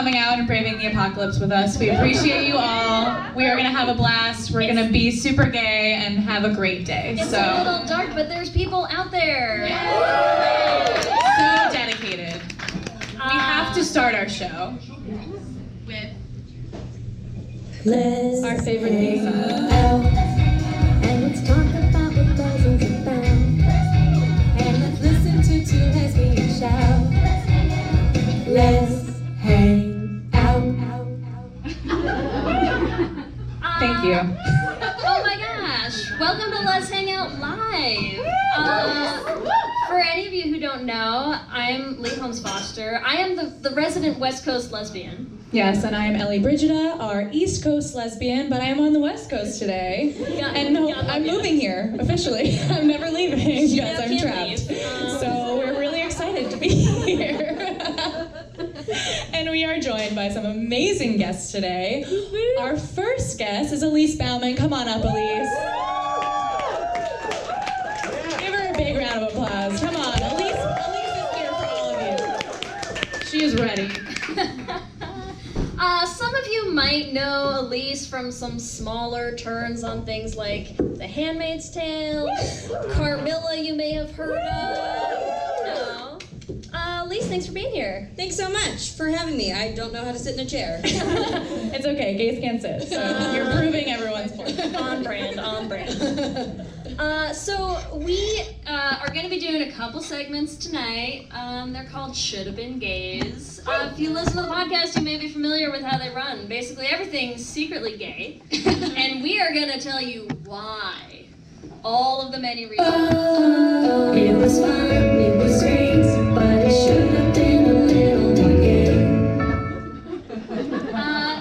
coming out and braving the apocalypse with us. We appreciate you all. We are going to have a blast. We're going to be super gay and have a great day. It's a little dark, but there's people out there. So dedicated. We have to start our show with our favorite theme song. And let's talk about what love is about. And let's listen to two lesbians shout. Let's hang out. Thank you. Oh my gosh! Welcome to Let's Hang Out Live. For any of you who don't know, I'm Lee Holmes Foster. I am the resident West Coast lesbian. Yes, and I am Ellie Brigida, our East Coast lesbian, but I am on the West Coast today. I'm moving here, officially. I'm never leaving because I'm trapped. So we're really excited to be here. And we are joined by some amazing guests today. Our first guest is Elise Bauman. Come on up, Elise. Give her a big round of applause. Come on, Elise is here for all of you. She is ready. Some of you might know Elise from some smaller turns on things like The Handmaid's Tale, Carmilla you may have heard of. No. Elise, thanks for being here. Thanks so much for having me. I don't know how to sit in a chair. It's okay, gays can't sit, so you're proving everyone's point. On brand. So we are going to be doing a couple segments tonight. They're called Shoulda Been Gays. If you listen to the podcast, you may be familiar with how they run. Basically, everything's secretly gay, and we are going to tell you why. All of the many reasons. It was fun, it was great, but it should have been a little more gay.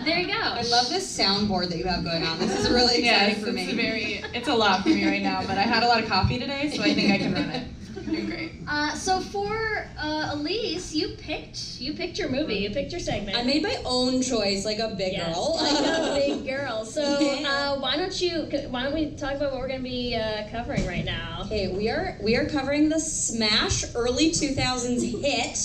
There you go. I love this soundboard that you have going on. This is really exciting for me. It's a lot for me right now, but I had a lot of coffee today, so I think I can run it. You're great. So for Elise, you picked your movie, you picked your segment. I made my own choice, like a big girl. Like a big girl. So why don't we talk about what we're going to be covering right now? Okay, we are covering the smash early 2000s hit,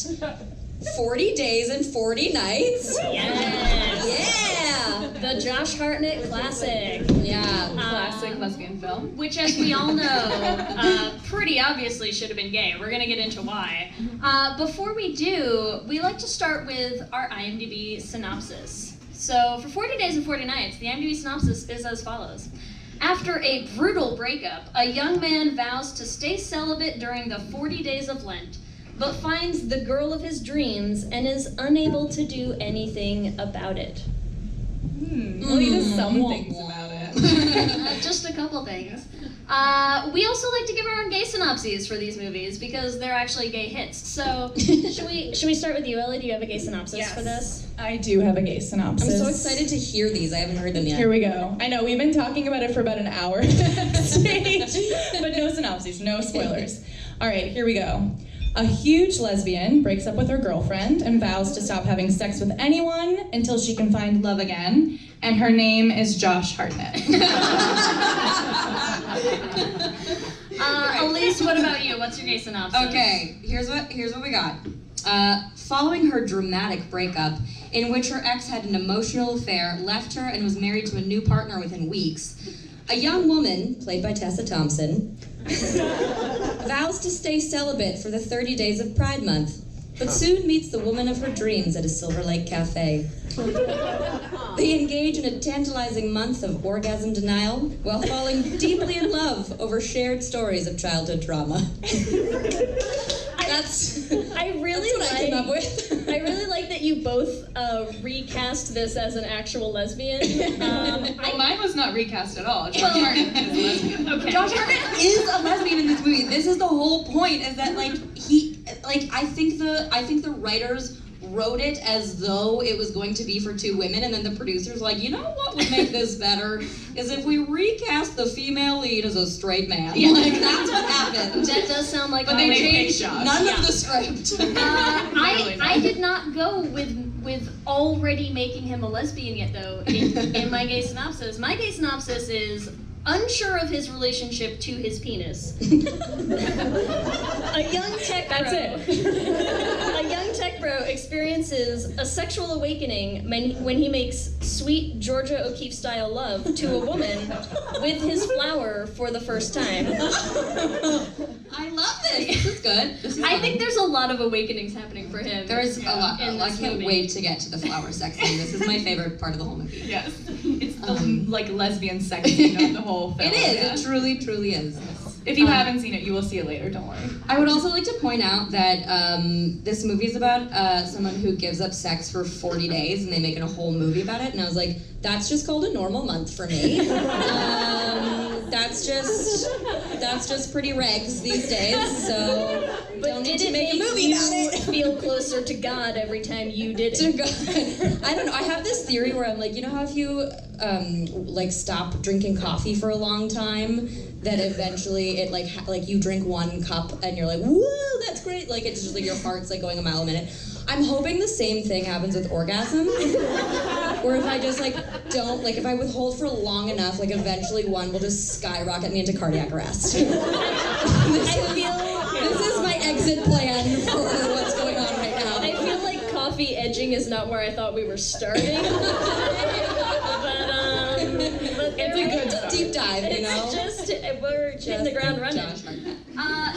40 Days and 40 Nights. Yes. Yeah. The Josh Hartnett classic. Yeah. Classic lesbian film. Which, as we all know, pretty obviously should have been gay. We're going to get into why. Before we do, we like to start with our IMDb synopsis. So for 40 Days and 40 Nights, the IMDb synopsis is as follows. After a brutal breakup, a young man vows to stay celibate during the 40 days of Lent, but finds the girl of his dreams and is unable to do anything about it. Well, he does some things about it. Just a couple things. We also like to give our own gay synopses for these movies because they're actually gay hits. So should we start with you, Ellie? Do you have a gay synopsis for this? I do have a gay synopsis. I'm so excited to hear these. I haven't heard them yet. Here we go. I know, we've been talking about it for about an hour at this stage, but no synopses, no spoilers. All right, here we go. A huge lesbian breaks up with her girlfriend and vows to stop having sex with anyone until she can find love again, and her name is Josh Hartnett. Elise, what about you? What's your gay synopsis? Okay, here's what we got. Following her dramatic breakup, in which her ex had an emotional affair, left her, and was married to a new partner within weeks, a young woman, played by Tessa Thompson, vows to stay celibate for the 30 days of Pride Month, but soon meets the woman of her dreams at a Silver Lake cafe. They engage in a tantalizing month of orgasm denial while falling deeply in love over shared stories of childhood trauma. That's what I came up with. I really like that you both recast this as an actual lesbian. Mine was not recast at all. Josh Hartnett is a lesbian. Okay. Josh Hartnett is a lesbian in this movie. This is the whole point, is that I think the writers wrote it as though it was going to be for two women, and then the producers were like, you know what would make this better is if we recast the female lead as a straight man. Yeah. That's what happened. That does sound like. But they changed none of the script. I did not go with already making him a lesbian yet, though. In my gay synopsis, my gay synopsis is unsure of his relationship to his penis. A young tech bro. That's it. A young tech bro experiences a sexual awakening when he makes sweet Georgia O'Keeffe-style love to a woman with his flower for the first time. I love this. This is good. This is I fun. think there's a lot of awakenings happening for him. There is a lot. in I this can't movie. wait to get to the flower sex scene. This is my favorite part of the whole movie. Yes. It's the like lesbian sex scene of the whole film. It is. Yeah. It truly, truly is. If you haven't seen it, you will see it later. Don't worry. I would also like to point out that this movie is about someone who gives up sex for 40 days, and they make it a whole movie about it. And I was like, that's just called a normal month for me. That's just pretty regs these days. So don't need to make a movie about it. Feel closer to God every time you did To it. God. I don't know. I have this theory where I'm like, you know how if you like stop drinking coffee for a long time, that eventually it like you drink one cup and you're like, woo, that's great. Like it's just like your heart's like going a mile a minute. I'm hoping the same thing happens with orgasm. Or if I just like don't, like if I withhold for long enough, like eventually one will just skyrocket me into cardiac arrest. This is my exit plan for what's going on right now. I feel like coffee edging is not where I thought we were starting. but It's a good start. Deep dive, you know? We're hitting the ground running.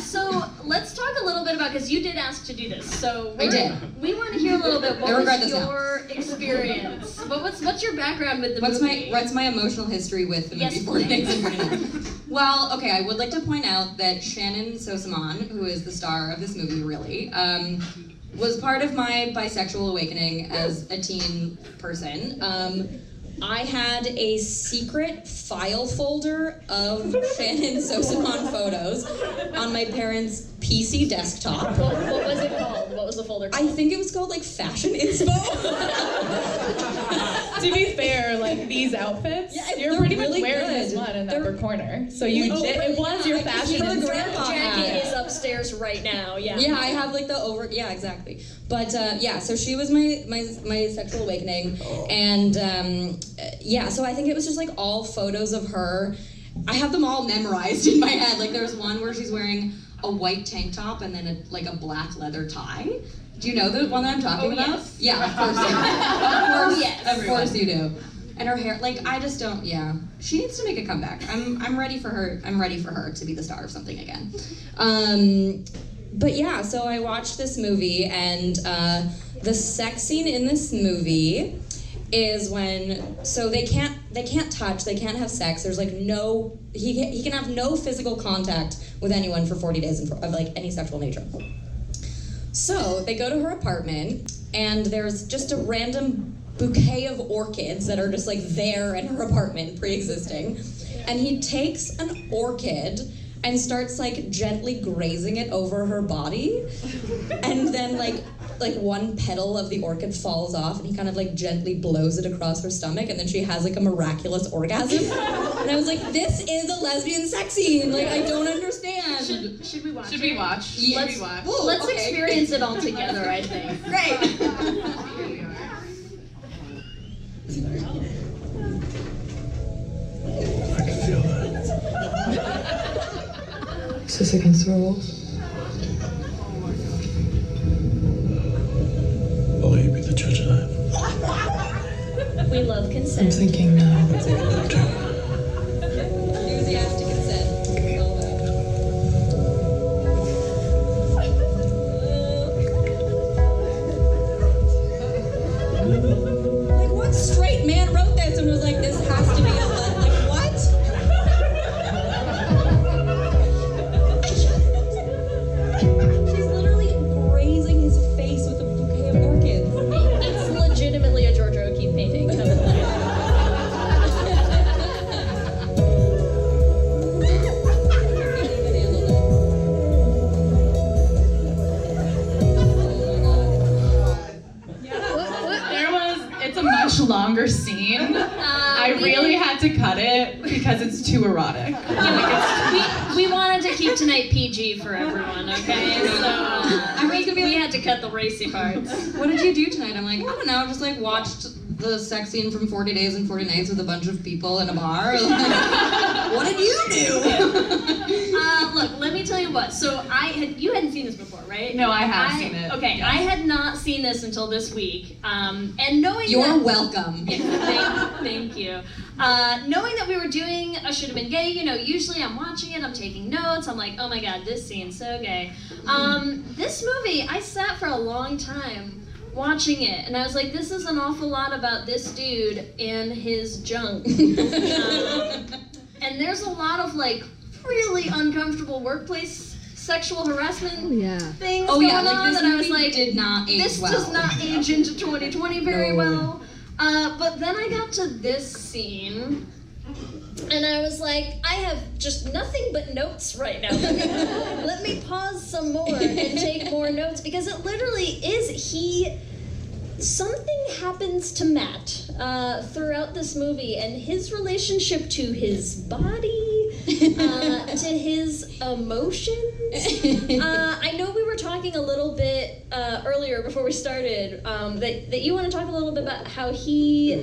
So let's talk a little bit about, because you did ask to do this. So I did. We want to hear a little bit. I What regret was this now. your experience? What's your background with the movie? What's my emotional history with the movie Yes, 40 Days please. in Fahrenheit? Well, okay, I would like to point out that Shannon Sosaman, who is the star of this movie, really, was part of my bisexual awakening as a teen person. I had a secret file folder of Shannon Sosaman photos on my parents' PC desktop. What was it called? What was the folder called? I think it was called like Fashion Inspo. To be fair, like these outfits, Yeah, you're they're pretty really much wearing good. this one in the They're- upper corner. So you Oh, did, it was your I can fashion see her inspo. grandpa jacket hat. is upstairs right now. Yeah. Yeah, I have like the yeah, exactly. But yeah, so she was my sexual awakening, and yeah, so I think it was just like all photos of her. I have them all memorized in my head. Like there's one where she's wearing a white tank top and then a black leather tie. Do you know the one that I'm talking about? Yes. Yeah, of course. Of course, yes. of course you do. And her hair, like I just don't. Yeah, she needs to make a comeback. I'm ready for her. I'm ready for her to be the star of something again. But yeah, so I watched this movie, and the sex scene in this movie is when they can't touch, they can't have sex. There's like no he can have no physical contact with anyone for 40 days of like any sexual nature. So they go to her apartment, and there's just a random bouquet of orchids that are just like there in her apartment, pre-existing. And he takes an orchid and starts like gently grazing it over her body, and then like one petal of the orchid falls off, and he kind of like gently blows it across her stomach, and then she has like a miraculous orgasm. And I was like, this is a lesbian sex scene. Like I don't understand. Should we watch? Should we watch? Yeah. Should we watch? Whoa, Let's okay. experience it all together. I think. Great. I can feel that. Is this against the rules? I'll let you be the judge of that. We love I'm consent. thinking no. Enthusiastic consent. Like, what straight man wrote this and was like, this has to be a like, what? She's literally grazing his face with a bouquet of orchids. It's legitimately a Georgia O'Keeffe painting. It's a much longer scene. I really had to cut it because it's too erotic. We wanted to keep tonight PG for everyone, okay? So we had to cut the racy parts. What did you do tonight? I'm like, I don't know, just like watched the sex scene from 40 Days and 40 Nights with a bunch of people in a bar? What did you do? Look, let me tell you what. So you hadn't seen this before, right? No, I have seen it. Okay, Yeah. I had not seen this until this week. And knowing You're that, welcome. Thank you. Knowing that we were doing a Should Have Been Gay, usually I'm watching it, I'm taking notes, I'm like, oh my god, this scene's so gay. This movie, I sat for a long time watching it, and I was like, this is an awful lot about this dude and his junk. And there's a lot of really uncomfortable workplace sexual harassment things going on this that I was movie like, did not age this well. does not age into 2020 very No. well. But then I got to this scene, And I was like, I have just nothing but notes right now. Let me pause some more and take more notes, because it literally is something happens to Matt throughout this movie, and his relationship to his body, to his emotions. I know we were talking a little bit earlier before we started that you want to talk a little bit about how he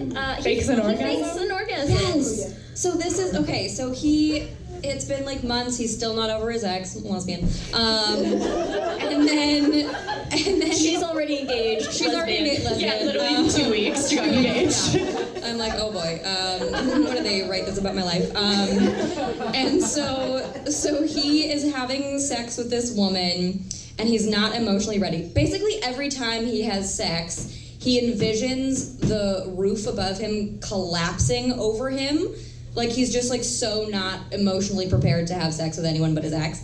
Fakes an orgasm? fakes an orgasm. Yes. So this is okay. So it's been months. He's still not over his ex, lesbian. And then She's already engaged. she's already engaged. Lesbian. Yeah, literally in 2 weeks she got engaged. I'm like, oh boy, what do they write this about my life? And so he is having sex with this woman, and he's not emotionally ready. Basically, every time he has sex, he envisions the roof above him collapsing over him. He's just so not emotionally prepared to have sex with anyone but his ex.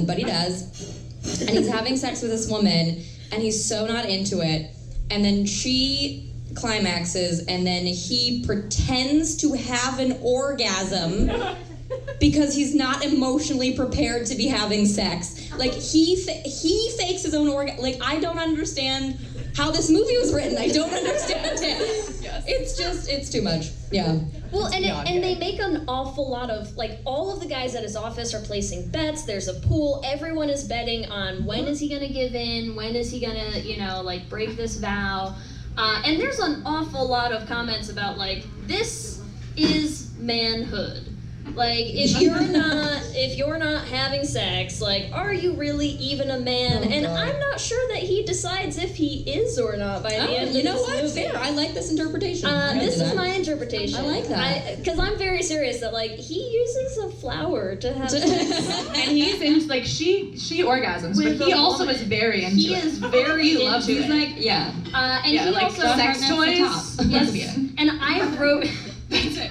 But he does. And he's having sex with this woman, and he's so not into it. And then she climaxes, and then he pretends to have an orgasm because he's not emotionally prepared to be having sex. He fakes his own orgasm. I don't understand how this movie was written. I don't understand it. Yes. It's too much. Yeah. Well, and they make an awful lot of, all of the guys at his office are placing bets. There's a pool. Everyone is betting on when is he going to give in, when is he going to, break this vow. And there's an awful lot of comments about, this is manhood. If you're not having sex, are you really even a man? Oh, and God. I'm not sure that he decides if he is or not by the end of You know this what? movie. Fair. I like this interpretation. This is my interpretation. I like that. Because I'm very serious that, he uses a flower to have sex. And he's into she orgasms, With but he a also woman. is very into he it. is very He into loves it. it. Yeah. And Yeah, he like also sex That's the toys, top. lesbian. And I wrote That's it.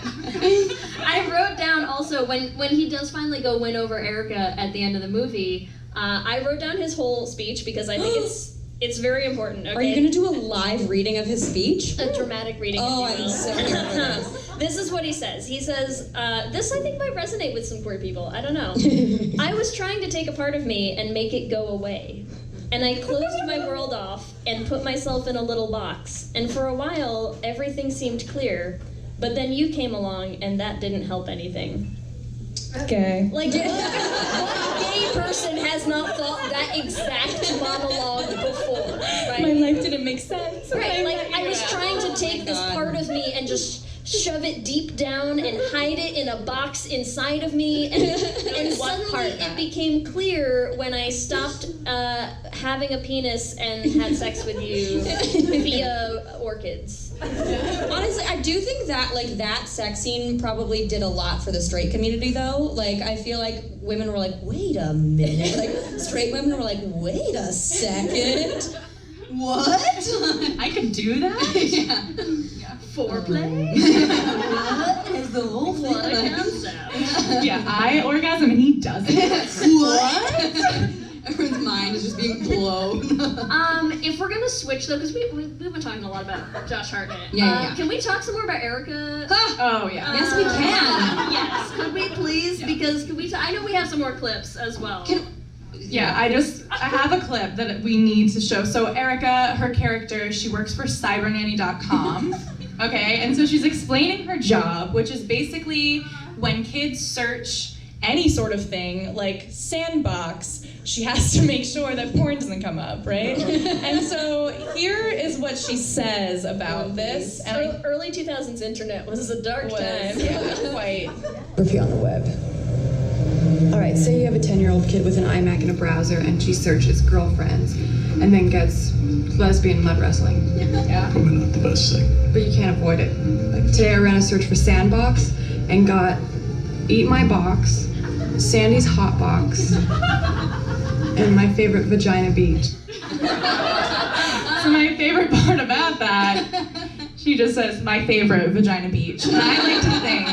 I wrote down also when he does finally go win over Erica at the end of the movie. I wrote down his whole speech because I think it's very important. Okay? Are you gonna do a live reading of his speech? A dramatic reading, Oh, if you I'm will. so here for this. This is what he says. He says, this I think might resonate with some queer people. I don't know. I was trying to take a part of me and make it go away. And I closed my world off and put myself in a little box. And for a while, everything seemed clear. But then you came along, and that didn't help anything. Gay. What gay person has not thought that exact monologue before, right? My life didn't make sense. Right, I was trying to take this part of me and just shove it deep down and hide it in a box inside of me, and suddenly it became clear when I stopped having a penis and had sex with you via orchids. Honestly, I do think that that sex scene probably did a lot for the straight community, though. I feel like women were like, wait a minute. Straight women were like, wait a second. What? I could do that? Yeah. Foreplay? What is the whole thing? What a concept. Yeah, I orgasm and he doesn't. What? Everyone's mind is just being blown. If we're gonna switch though, because we've been talking a lot about Josh Hartnett. Yeah. Can we talk some more about Erica? Oh, yeah. Yes, we can. Yes, could we please? Yeah. Because could we? I know we have some more clips as well. Yeah, I have a clip that we need to show. So Erica, her character, she works for cybernanny.com. Okay, and so she's explaining her job, which is basically when kids search any sort of thing like sandbox, she has to make sure that porn doesn't come up, right? And so here is what she says about this. And Early 2000s internet was a dark time. yeah, quite. Review on the web. All right, say you have a 10-year-old kid with an iMac and a browser, and she searches girlfriends, and then gets lesbian mud wrestling. Yeah. Probably not the best thing. But you can't avoid it. Like today I ran a search for Sandbox and got Eat My Box, Sandy's Hot Box, and my favorite Vagina Beach. So my favorite part about that, she just says, my favorite Vagina Beach. And I like to think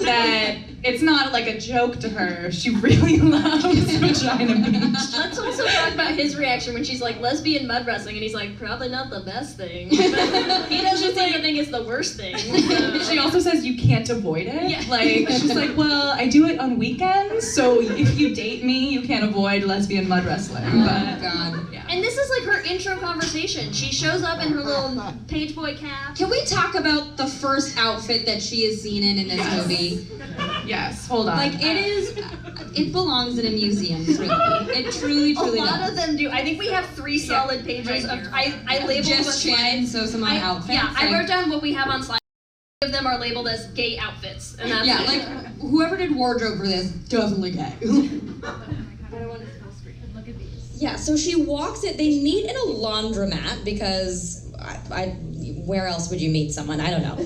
that it's not like a joke to her. She really loves Vagina Beach. Let's also talk about his reaction when she's like, lesbian mud wrestling, and he's like, probably not the best thing. But he doesn't seem to think it's the worst thing. So. She also says you can't avoid it. Yeah. Like, she's like, well, I do it on weekends, so if you date me, you can't avoid lesbian mud wrestling. Oh But God. yeah. And this is like her intro conversation. She shows up in her little pageboy cap. Can we talk about the first outfit that she is seen in this movie? Yes, hold on. Like it belongs in a museum, really. It truly, A truly lot does. of them do. I think we have 3 solid pages right of. here. I labeled what Just Shannon, so some I- outfits. Yeah, I like- wrote down what we have on slide. 3 of them are labeled as gay outfits, and that's Yeah, it. like whoever did wardrobe for this definitely gay. Yeah, so she walks in, they meet in a laundromat because where else would you meet someone? I don't know.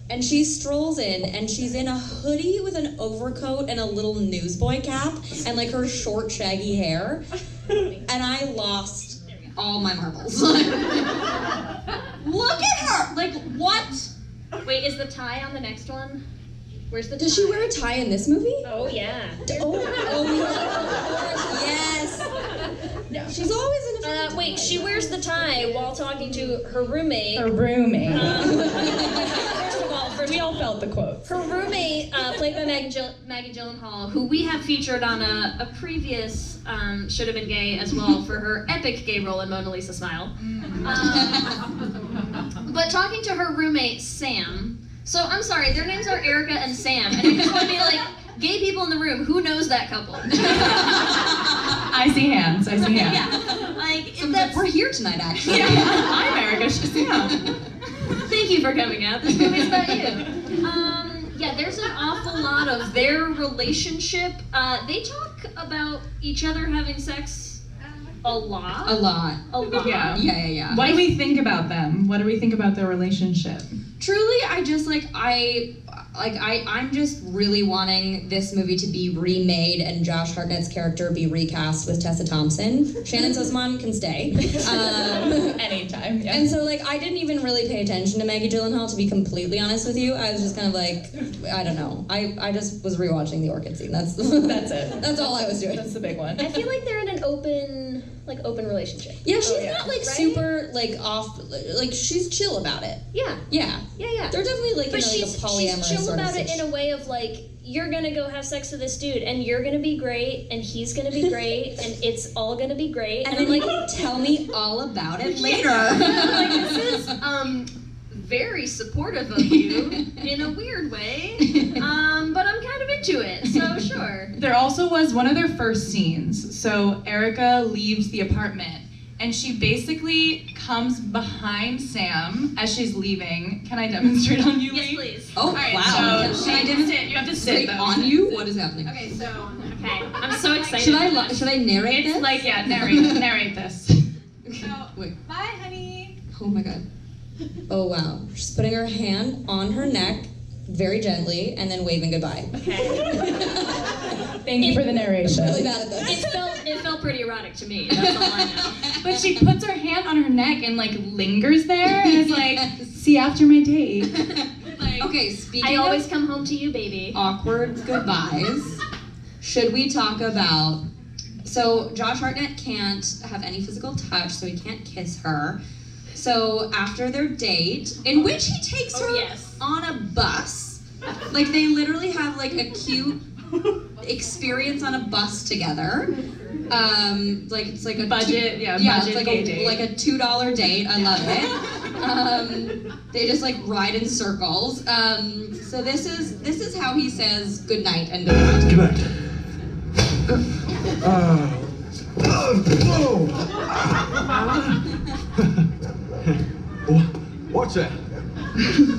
And she strolls in and she's in a hoodie with an overcoat and a little newsboy cap and like her short shaggy hair. And I lost All my marbles. Look at her! Like, what? Wait, is the tie on the next one? Where's the tie? Does she wear a tie in this movie? Oh, yeah. Oh, yes. She's always in a Wait, she wears the tie while talking to her roommate. Her roommate. First We of all, all felt the quote. her roommate, played by Maggie Gyllenhaal, who we have featured on a previous Should Have Been Gay as well for her epic gay role in Mona Lisa Smile. But talking to her roommate, Sam, so I'm sorry, their names are Erica and Sam, and I just want to be like, gay people in the room, who knows that couple? I see hands. Yeah, like, that's... We're here tonight, actually. Yeah, I'm Erica. She's Sam. Thank you for coming out. This movie's about you. Yeah, there's an awful lot of their relationship. They talk about each other having sex a lot. A lot. A lot. Yeah. Yeah. What do we think about them? What do we think about their relationship? Truly, I just I'm just really wanting this movie to be remade and Josh Hartnett's character be recast with Tessa Thompson. Shannon Sosman can stay. Anytime, yeah. And so, like, I didn't even really pay attention to Maggie Gyllenhaal, to be completely honest with you. I was just kind of like, I don't know. I just was rewatching the orchid scene. That's it. That's all I was doing. That's the big one. I feel like they're in an open relationship. Yeah, she's yeah. not, like, Right? super, like, off, like, she's chill about it. Yeah. Yeah. They're They're definitely, like, But you know, like a polyamorous she's chill sort of about it in situation. a way of like, you're gonna go have sex with this dude, and you're gonna be great, and he's gonna be great, and it's all gonna be great. And And then I'm like, tell me all about it later. Like, this is very supportive of you in a weird way, but I'm kind of into it, so sure. There also was one of their first scenes. So Erica leaves the apartment and she basically comes behind Sam as she's leaving. Can I demonstrate on you, Yes, Lee? please. Oh, All right, wow. so Should I demonstrate You have to sit straight though. on you? What is happening? Okay, so Okay, I'm so excited. Should I narrate it's this? like, yeah, narrate this. So, Wait. bye, honey. Oh my god. Oh, wow. She's putting her hand on her neck very gently and then waving goodbye. Thank you for the narration. Really bad at this. It felt pretty erotic to me. That's all I know. But she puts her hand on her neck and like lingers there and is like, see you after my date. Like, Okay, speaking I always of come home to you, baby. awkward goodbyes, should we talk about... So Josh Hartnett can't have any physical touch, so he can't kiss her. So after their date, in which he takes Oh, her yes. on a bus, like they literally have like a cute experience on a bus together. Like it's like a Budget, yeah, it's budget like gay a date. like a $2 date. I love it. They just like ride in circles. So this is how he says goodnight and goodbye. Good night. Watch that.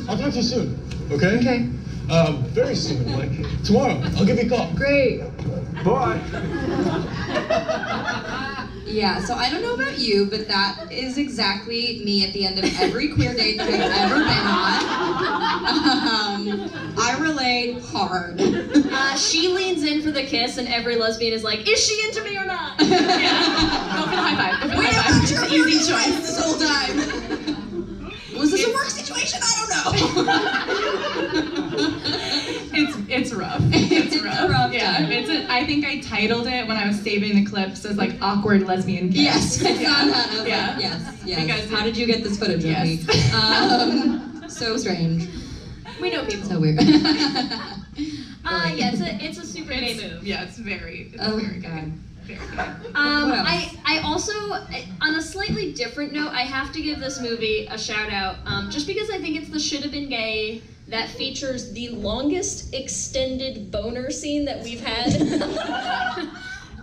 I'll talk to you soon, okay? Okay. Very soon, like tomorrow. I'll give you a call. Great. Bye. Yeah, so I don't know about you, but that is exactly me at the end of every queer date that I've ever been on. I relate hard. She leans in for the kiss, and every lesbian is like, "Is she into me or not?" Yeah. Go for the high five. Go for the high five. Sure, easy choice this whole time. Was this a work situation? I don't know. It's rough. It's rough. Yeah. time. I think I titled it when I was saving the clips as like awkward lesbian kiss. Yes, I saw that. I was Yeah. like, yes. Because How did you get this footage of me? So strange. We know people. So weird. Yeah, it's a super gay move. Yeah, it's very Oh, very God. good. Very good. What else? I also, on a slightly different note, I have to give this movie a shout out, just because I think it's the should have been gay that features the longest extended boner scene that we've had.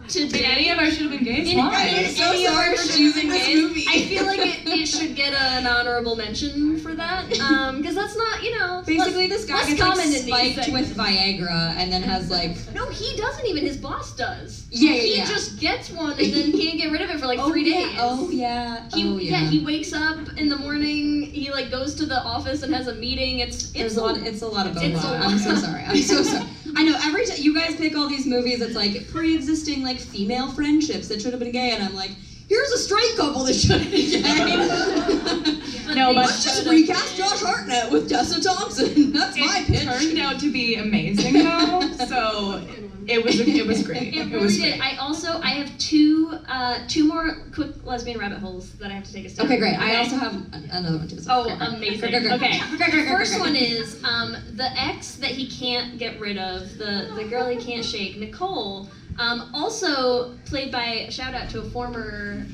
Did any of our should have been gays? I'm Why? so sorry for choosing this movie. I feel like it should get an honorable mention for that, because that's not, Basically, this guy less gets common like, in these spiked things. with Viagra and then has like. No, he doesn't even. His boss does. Yeah. He just gets one and then can't get rid of it for like 3 days. Oh yeah. He wakes up in the morning. He like goes to the office and has a meeting. It's It's a lot of bone it's a rot. lot. I'm so sorry. I'm so sorry. I know every time you guys pick all these movies, it's like pre-existing like female friendships that should have been gay, and I'm like, here's a straight couple that should have been gay. No, but Let's just recast Josh Hartnett with Tessa Thompson. That's my pitch. It turned out to be amazing though, so it was great. It was really did. great. I have two more quick lesbian rabbit holes that I have to take a step. Okay, great. I also have another one too. So Oh, great. amazing. Great. Okay. The first one is the ex that he can't get rid of, the girl he can't shake, Nicole. Also played by, shout out to a former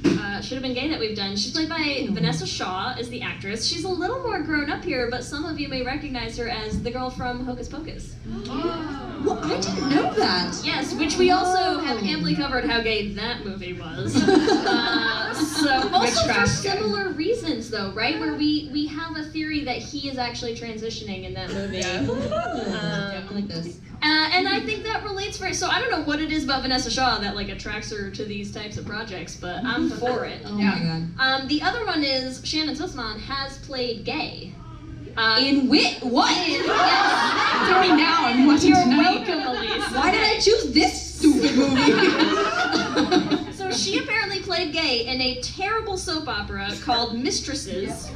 should have been gay that we've done. She's played by Vanessa Shaw as the actress. She's a little more grown up here, but some of you may recognize her as the girl from Hocus Pocus. Well, I didn't know that. Yes, which we also have amply covered how gay that movie was. So also for similar reasons though, right? Where we have a theory that he is actually transitioning in that movie. Like this. And I think that relates very. So I don't know what it is about Vanessa Shaw that like attracts her to these types of projects, but I'm for it. Oh my god. The other one is Shannon Sussman has played gay. In what? Tell me now. I'm watching You're tonight. welcome, Elise. Why did I choose this stupid movie? So she apparently played gay in a terrible soap opera called Mistresses.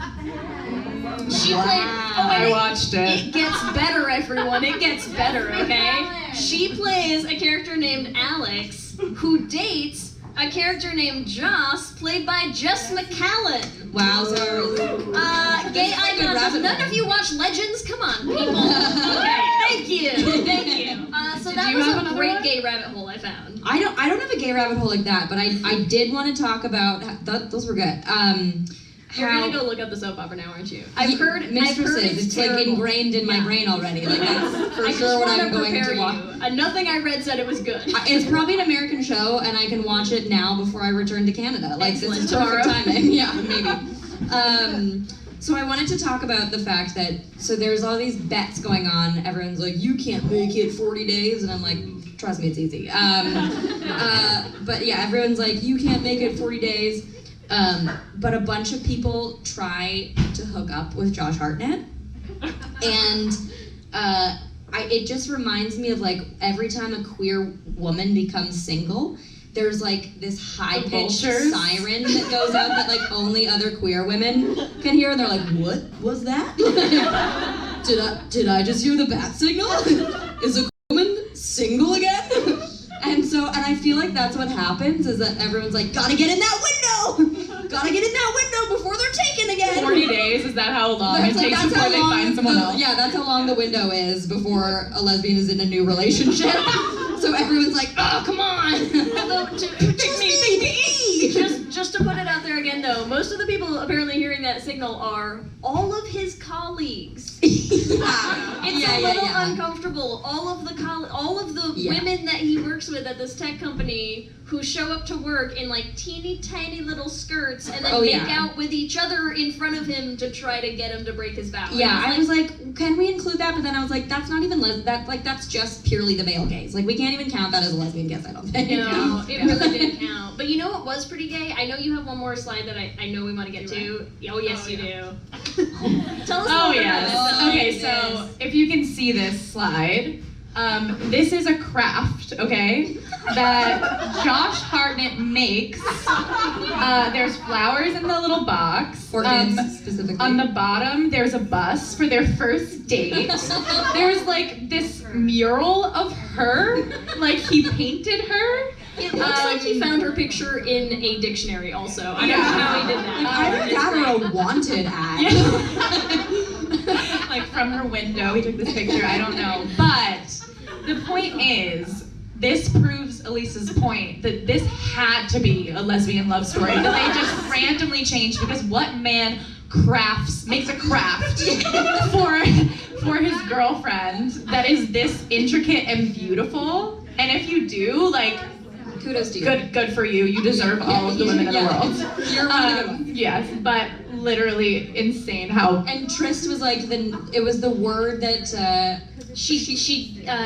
She played. Oh, I watched it. It gets better, everyone. It gets better, okay? She plays a character named Alex who dates a character named Joss, played by Jess McCallan. Wowzers. Gay icons. None of you watch Legends? Come on, people. Okay, thank you. So that you was have a another great one? gay rabbit hole I found. I don't have a gay rabbit hole like that, but I did want to talk about those were good. You're gonna go look up the soap opera now, aren't you? I've heard Mistresses. It's like terrible. ingrained in my brain already. Like that's for I sure just what wanna I'm going prepare to watch. you. Nothing I read said it was good. It's probably an American show, and I can watch it now before I return to Canada. Like this is Excellent. perfect timing. Yeah, maybe. So I wanted to talk about the fact that there's all these bets going on. Everyone's like, you can't make it 40 days, and I'm like, trust me, it's easy. But yeah, everyone's like, you can't make it 40 days. But a bunch of people try to hook up with Josh Hartnett, and it just reminds me of like every time a queer woman becomes single, there's like this high-pitched siren that goes out that like only other queer women can hear, and they're like, what was that? Did I just hear the bat signal? Is a woman single again? And I feel like that's what happens, is that everyone's like, gotta get in that window! Gotta get in that window before they're taken again! 40 days, is that how long it takes before they find someone else? Yeah, that's how long the window is before a lesbian is in a new relationship. So everyone's like, oh, come on! Although, just to put it out there again, though, most of the people apparently hearing that signal are all of his colleagues. It's a little uncomfortable. All of the women that he works with at this tech company who show up to work in like teeny tiny little skirts and then make out with each other in front of him to try to get him to break his vow. Yeah, I was like, can we include that? But then I was like, that's not even that's just purely the male gaze. Like, we can't even count that as a lesbian kiss, I don't think. No, it really didn't count. But you know what was pretty gay? I know you have one more slide that I know we want to get to. Oh, yes, you do. Tell us Oh, more yes. about this. Okay, so if you can see this slide, this is a craft, okay, that Josh Hartnett makes. There's flowers in the little box. Orchids, specifically. On the bottom, there's a bus for their first date. There's like this mural of her, like he painted her. It looks like he found her picture in a dictionary also. I don't know how he did that. Either that or a wanted ad. Like from her window, he took this picture, I don't know. But the point is, this proves Elise's point that this had to be a lesbian love story that they just randomly changed, because what man makes a craft for his girlfriend that is this intricate and beautiful? And if you do, like, kudos to you. Good for you. You deserve all of the women in the world. You're one of the good ones. Yes, but literally insane how. And Trist was like it was the word that she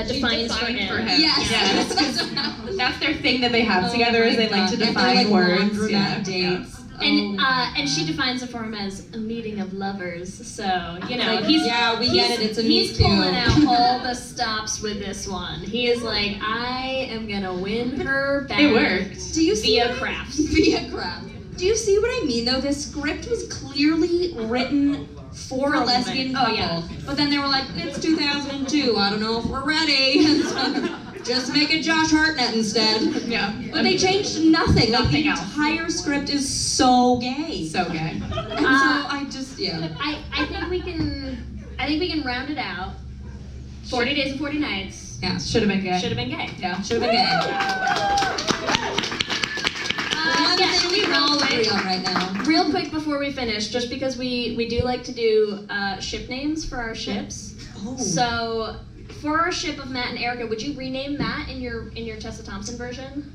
defines for him. Yes. That's their thing that they have together, is they like to define words. Dates. And she defines it for him as a meeting of lovers. So, you know, we get it. It's a he's pulling out all the stops with this one. He is like, I am gonna win her back. It worked. Do you see via craft? Via craft. Do you see what I mean, though? This script was clearly written for a lesbian couple. Oh, yeah. But then they were like, it's 2002. I don't know if we're ready. Just make it Josh Hartnett instead. Yeah. But they changed nothing. Nothing the else. entire script is so gay. So gay. And so I just, I think we can round it out. 40 Days and 40 Nights. Yeah. Should have been gay. Should have been gay. Yeah. Should have been gay. Should we all agree on right now. Real quick before we finish, just because we do like to do ship names for our ships. Oh. So for our ship of Matt and Erica, would you rename Matt in your Tessa Thompson version?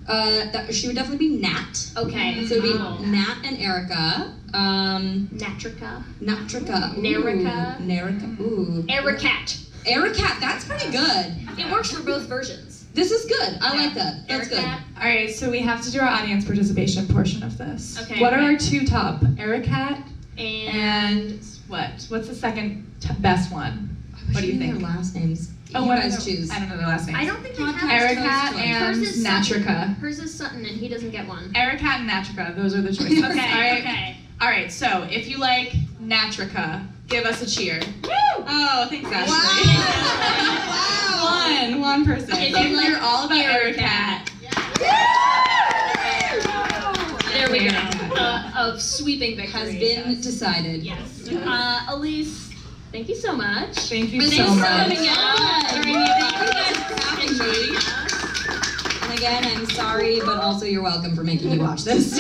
She would definitely be Nat. Okay. So it would be Nat and Erica. Natrica. Natrica. Nerica. Nerica. Ooh. Ericat. Ericat. That's pretty good. It works for both versions. This is good. I like that. That's good. All right, so we have to do our audience participation portion of this. Okay. What are our two top? Ericat and what? What's the second best one? What do you think? Their last names. Oh, you what guys choose. I don't know their last names. I don't think they have Ericat and hers is Natrica. Hers is Sutton, and he doesn't get one. Ericat and Natrica. Those are the choices. Okay. All right. Okay. All right. So if you like Natrica, give us a cheer. Woo! Oh, thanks, Ashley. Wow. One person. If So you like you're all about Ericat. There we go. A sweeping victory Has been decided. Yes. Elise, thank you so much. Thank you Thanks so for much. coming out. Thank you guys for having me. And again, I'm sorry, but also you're welcome for making me watch this.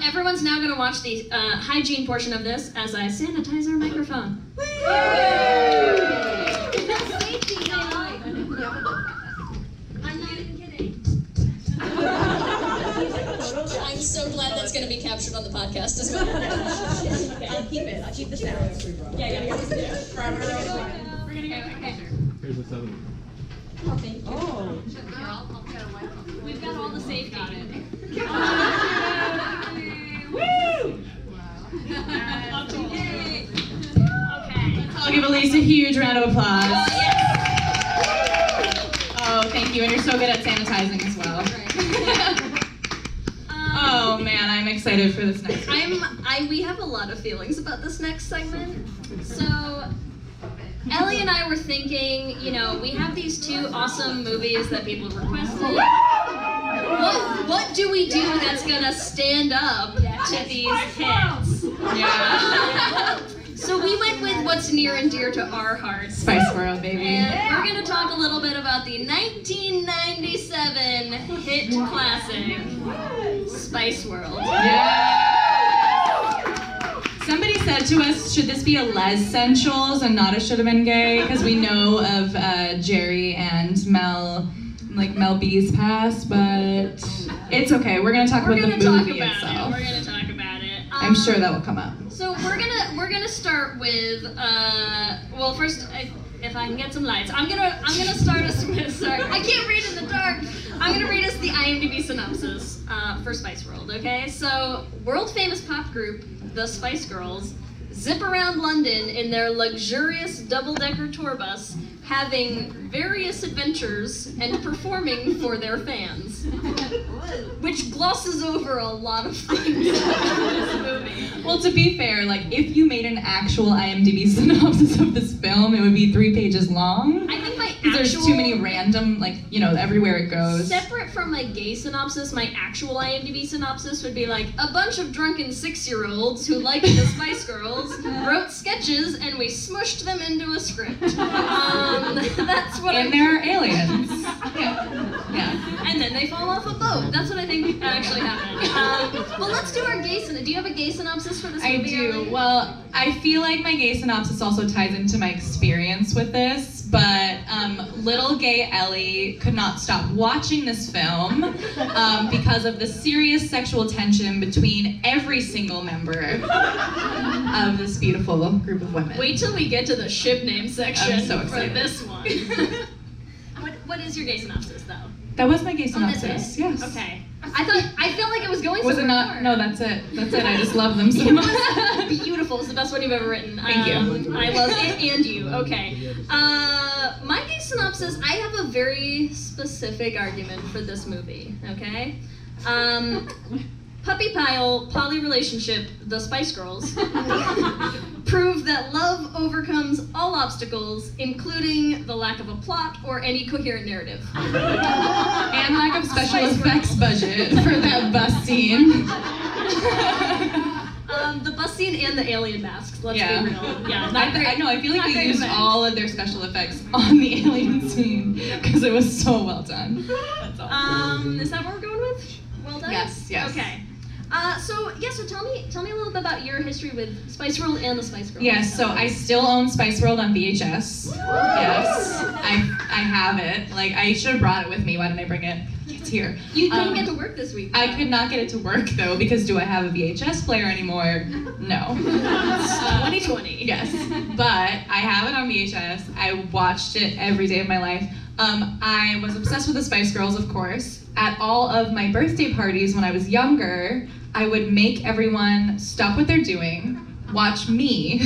Everyone's now going to watch the hygiene portion of this as I sanitize our microphone. Safety, I'm not even kidding. I'm so glad that's going to be captured on the podcast as well. I'll keep it. I'll keep the sound. Yeah. We're gonna go. Okay. Here's the seven. We've got all the safety. Okay. I'll give Elise a huge round of applause. Oh, thank you. And you're so good at sanitizing as well. Oh man, I'm excited for this next one. We have a lot of feelings about this next segment. So Ellie and I were thinking, we have these two awesome movies that people requested. What do we do that's gonna stand up to these hits? Yeah. So we went with what's near and dear to our hearts. Spice World, baby. And we're gonna talk a little bit about the 1997 hit classic, Spice World. Yeah. said to us, should this be a LezHangOutPod and not a Should Have Been Gay? Because we know of Jerry and Mel B's past, but it's okay. We're gonna talk about the movie itself. We're gonna talk about it. I'm sure that will come up. So we're gonna start with well, first, if I can get some lights, I'm gonna start us with. Sorry, I can't read in the dark. I'm gonna read us the IMDb synopsis for Spice World. Okay, so world famous pop group the Spice Girls zip around London in their luxurious double-decker tour bus, having various adventures and performing for their fans, which glosses over a lot of things in this movie. Well, to be fair, like, if you made an actual IMDb synopsis of this film, it would be 3 pages long. I think my There's too many random, like, you know, everywhere it goes. Separate from my gay synopsis, my actual IMDb synopsis would be like, a bunch of drunken 6-year-olds who liked the Spice Girls wrote sketches and we smushed them into a script. That's what And there are aliens. Yeah. And then they fall off a boat. That's what I think actually happened. Well, let's do our gay synopsis. Do you have a gay synopsis for this movie? I do. Ellie? Well, I feel like my gay synopsis also ties into my experience with this, but little gay Ellie could not stop watching this film because of the serious sexual tension between every single member of this beautiful group of women. Wait till we get to the ship name section I'm so for excited. this one. What is your gay synopsis, though? That was my gay Oh, that's synopsis. it? Yes. Okay. I felt like it was going Was it somewhere not? more. No, that's it. That's it. I just love them so It much. was beautiful. It's the best one you've ever written. Thank you. I love it, and you. Okay. My gay synopsis, I have a very specific argument for this movie, okay? Puppy Pile, poly relationship, the Spice Girls, prove that love overcomes all obstacles, including the lack of a plot or any coherent narrative. And lack of special Spice effects budget for that bus scene. The bus scene and the alien masks, let's Yeah. be real. Yeah, I know, I feel like Not they great used effects. all of their special effects on the alien scene because it was so well done. That's all. Is that what we're going with? Well done? Yes, yes. Okay. So tell me a little bit about your history with Spice World and the Spice Girls. Yes, so I still own Spice World on VHS. Yes, I have it. Like, I should have brought it with me. Why didn't I bring it? It's here. You couldn't get to work this week. I could not get it to work though, because do I have a VHS player anymore? No. 2020. Yes, but I have it on VHS. I watched it every day of my life. I was obsessed with the Spice Girls, of course. At all of my birthday parties when I was younger, I would make everyone stop what they're doing, watch me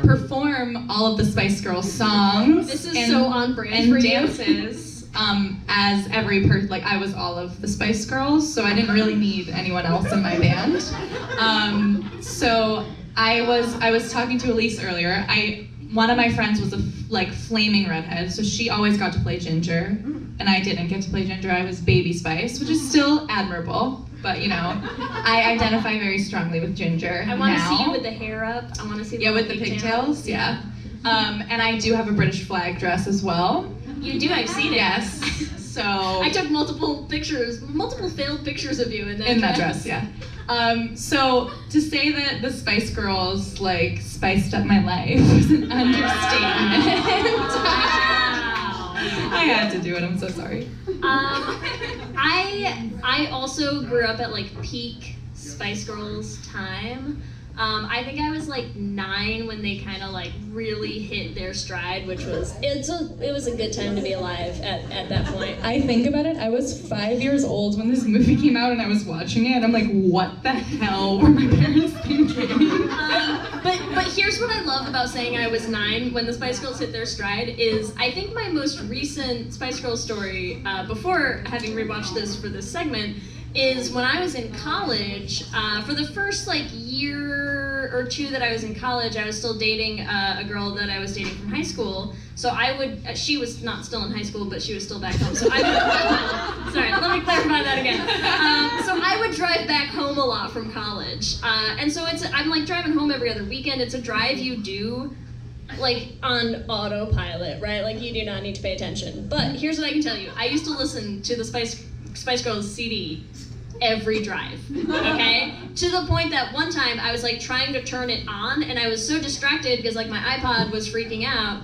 perform all of the Spice Girls songs. This is so on brand for and you. dances. As every like I was all of the Spice Girls, so I didn't really need anyone else in my band. So I was talking to Elise earlier. One of my friends was a flaming redhead, so she always got to play Ginger, and I didn't get to play Ginger. I was Baby Spice, which is still admirable, but you know, I identify very strongly with Ginger. I want to now. see you with the hair up. I want to see Yeah, with the pigtails. Yeah. And I do have a British flag dress as well. You do. I've seen it. Yes. So I took multiple failed pictures of you in that dress. Yeah. So to say that the Spice Girls like spiced up my life was an understatement. I had to do it. I'm so sorry. I also grew up at like peak Spice Girls time. I think I was like 9 when they kind of like really hit their stride, which was It was a good time to be alive at that point. I think about it, I was 5 years old when this movie came out and I was watching it and I'm like, what the hell were my parents thinking? But here's what I love about saying I was 9 when the Spice Girls hit their stride is I think my most recent Spice Girls story, before having rewatched this for this segment, is when I was in college, for the first like year or two that I was in college, I was still dating a girl that I was dating from high school. So she was not still in high school, but she was still back home. So I would, sorry, let me clarify that again. So I would drive back home a lot from college. And so I'm like driving home every other weekend. It's a drive you do Like on autopilot, right? Like you do not need to pay attention. But here's what I can tell you. I used to listen to the Spice Girls CD every drive, okay? To the point that one time I was like trying to turn it on and I was so distracted because like my iPod was freaking out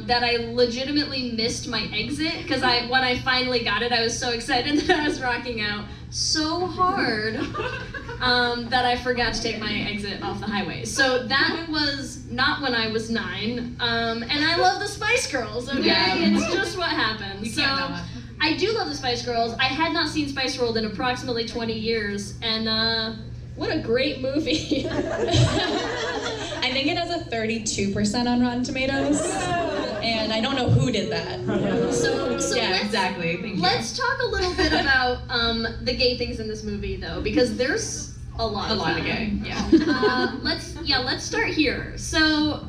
that I legitimately missed my exit because when I finally got it, I was so excited that I was rocking out so hard that I forgot to take my exit off the highway. So that was not when I was 9, and I love the Spice Girls, okay? Yeah. It's just what happened. You So can't not. I do love the Spice Girls. I had not seen Spice World in approximately 20 years, and What a great movie. I think it has a 32% on Rotten Tomatoes, and I don't know who did that. so Yeah, let's, exactly. Thank you. let's talk a little bit about the gay things in this movie, though, because there's a lot of gay. Yeah. Let's start here. So,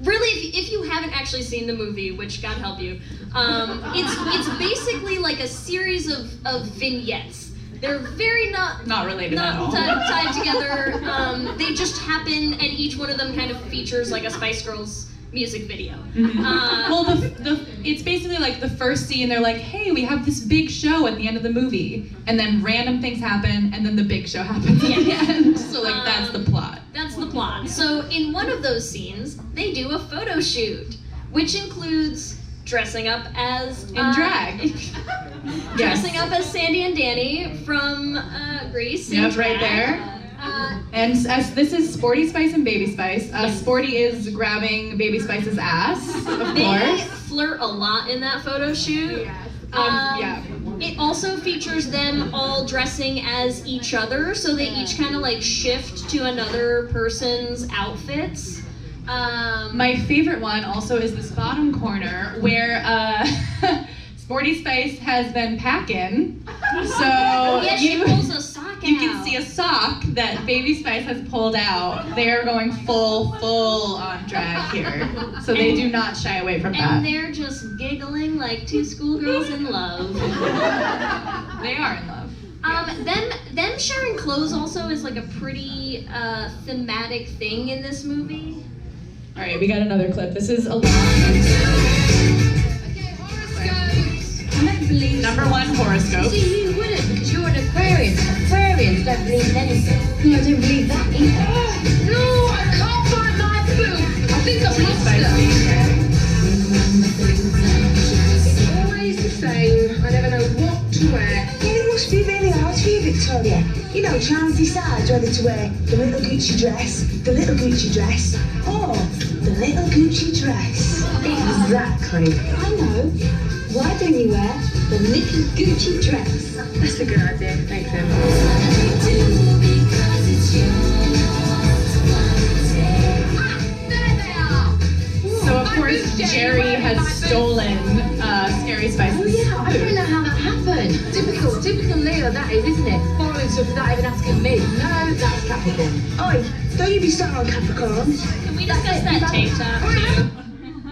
really, if you haven't actually seen the movie, which God help you, it's basically like a series of vignettes. They're very Not related at all. tied together. They just happen, and each one of them kind of features like a Spice Girls music video. Well, it's basically like the first scene, they're like, hey, we have this big show at the end of the movie. And then random things happen, and then the big show happens at the end. So, like, that's the plot. That's the plot. So in one of those scenes, they do a photo shoot, which includes dressing up as... In drag. Dressing up as Sandy and Dani from Grease. in Yep, right drag. there. And as this is Sporty Spice and Baby Spice. Sporty is grabbing Baby Spice's ass, of They course. flirt a lot in that photo shoot. Yeah. It also features them all dressing as each other, so they each kind of like shift to another person's outfits. My favorite one also is this bottom corner where Sporty Spice has been packing. So she pulls a sock out. you can see a sock that Baby Spice has pulled out. They are going full on drag here. So they do not shy away from that. And they're just giggling like two schoolgirls in love. They are in love. Them sharing clothes also is like a pretty thematic thing in this movie. All right, we got another clip. This is a lot. Number 1 horoscope. See, you wouldn't because you're an Aquarius. Aquarians don't believe in anything. No, I don't believe that either. No, I can't find my boot. I think I've lost it. It's always the same. I never know what to wear. Yeah, it must be really hard for you, Victoria. You know, trying to decide whether to wear the little Gucci dress, or the little Gucci dress. Exactly. I know. Why don't you wear the little Gucci dress? That's a good idea. Thanks, Em. So of course Jerry has stolen Scary Spice's Oh yeah, I don't know how that happened. Typical Leo that is, isn't it? Borrowing stuff without even asking me. No, that's Capricorn. Oi, don't you be starting on Capricorns. Can we discuss that tank top too?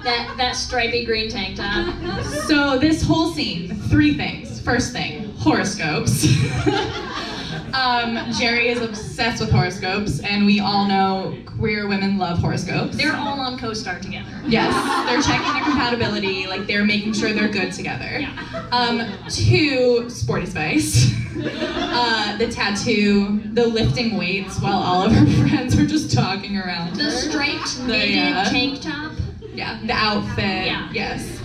That stripy green tank top. So this whole scene, 3 things. First thing, horoscopes. Jerry is obsessed with horoscopes, and we all know queer women love horoscopes. They're all on CoStar together. Yes, they're checking their compatibility, like they're making sure they're good together. 2, Sporty Spice. The tattoo, the lifting weights while all of her friends are just talking around The her. striped knitted tank top. Yeah, the outfit. Yeah. Yes.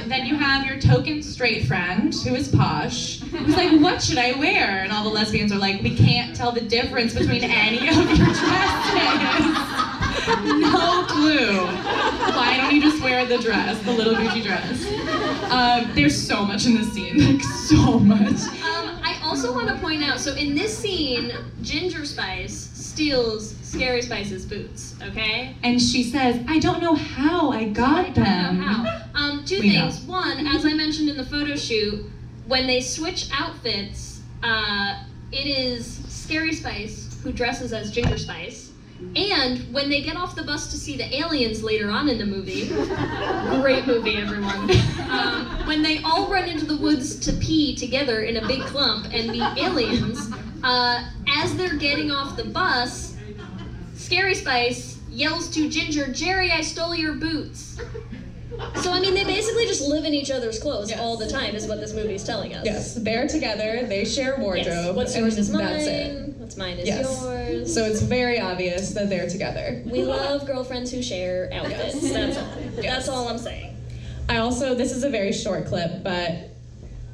Then you have your token straight friend, who is posh, who's like, what should I wear? And all the lesbians are like, we can't tell the difference between any of your dresses. No clue. Why don't you just wear the dress, the little Gucci dress? There's so much in this scene, like so much. I also want to point out, so in this scene, Ginger Spice steals Scary Spice's boots, okay? And she says, I don't know how I got them. I don't know how. Two We things. know. One, as I mentioned in the photo shoot, when they switch outfits, it is Scary Spice who dresses as Ginger Spice. And when they get off the bus to see the aliens later on in the movie, great movie, everyone. When they all run into the woods to pee together in a big clump and meet aliens, as they're getting off the bus, Scary Spice yells to Ginger, Jerry, I stole your boots. So, I mean, they basically just live in each other's clothes all the time, is what this movie's telling us. Yes, they're together, they share wardrobe. Yes. What's and yours is mine, that's it. what's mine is Yes. yours. So it's very obvious that they're together. We love girlfriends who share outfits, that's all. That's all I'm saying. This is a very short clip, but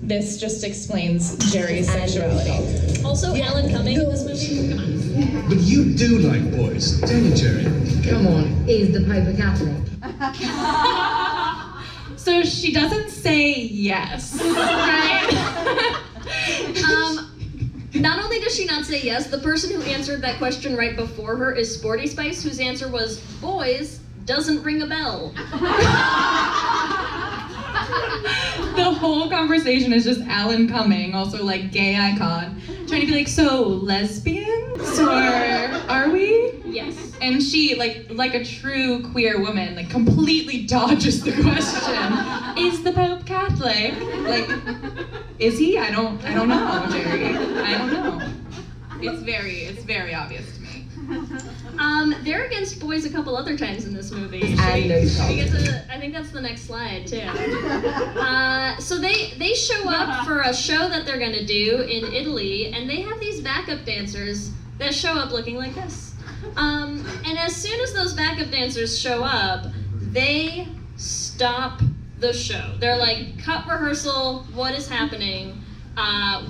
this just explains Jerry's sexuality. Also, Alan Cumming in this movie, come on. But you do like boys, don't you, Jerry? Come on, is the Pope a Catholic? So she doesn't say yes, right? Not only does she not say yes, the person who answered that question right before her is Sporty Spice, whose answer was, boys, doesn't ring a bell. The whole conversation is just Alan Cumming, also like gay icon, trying to be like, so lesbians, or are we? Yes. And she, like a true queer woman, like completely dodges the question. Is the Pope Catholic? Like, is he? I don't know, Jerry. I don't know. It's very obvious to me. They're against boys a couple other times in this movie. I think that's the next slide too. So they show up for a show that they're gonna do in Italy, and they have these backup dancers that show up looking like this. And as soon as those backup dancers show up, they stop the show. They're like, cut rehearsal, what is happening?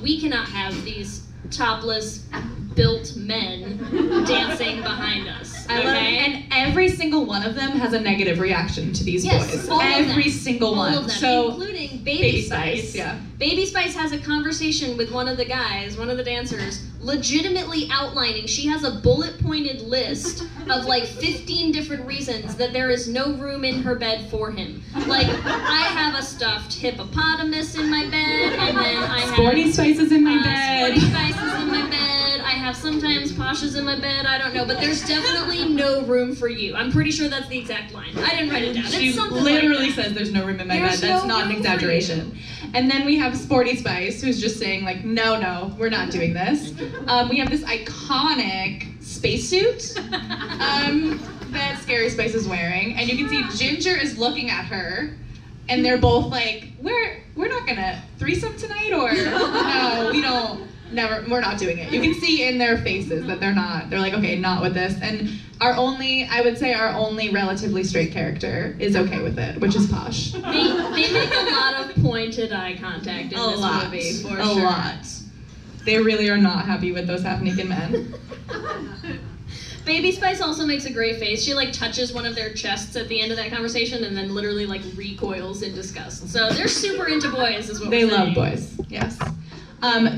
We cannot have these topless, built men dancing behind us. Okay? And every single one of them has a negative reaction to these boys. All Every single one. All of them, so, including Baby Spice. Yeah. Baby Spice has a conversation with one of the guys, one of the dancers, legitimately outlining, she has a bullet-pointed list of like 15 different reasons that there is no room in her bed for him. Like, I have a stuffed hippopotamus in my bed, and then I have... Sporty Spice is in my bed. Sporty Spice is in my bed. I have sometimes Pasha's in my bed, I don't know, but there's definitely no room for you. I'm pretty sure that's the exact line. I didn't write it down. She It's something literally like that. says there's no room in my There's bed. That's no not an room for exaggeration. And then we have Sporty Spice, who's just saying like, no, we're not doing this. We have this iconic spacesuit that Scary Spice is wearing, and you can see Ginger is looking at her, and they're both like, we're not gonna threesome tonight, or no, we don't. Never, we're not doing it. You can see in their faces that they're like, okay, not with this. And I would say our only relatively straight character is okay with it, which is Posh. They make a lot of pointed eye contact in this movie, for a sure. lot. They really are not happy with those half-naked men. Baby Spice also makes a great face. She like touches one of their chests at the end of that conversation and then literally like recoils in disgust. So they're super into boys, is what They we're saying. love boys, yes.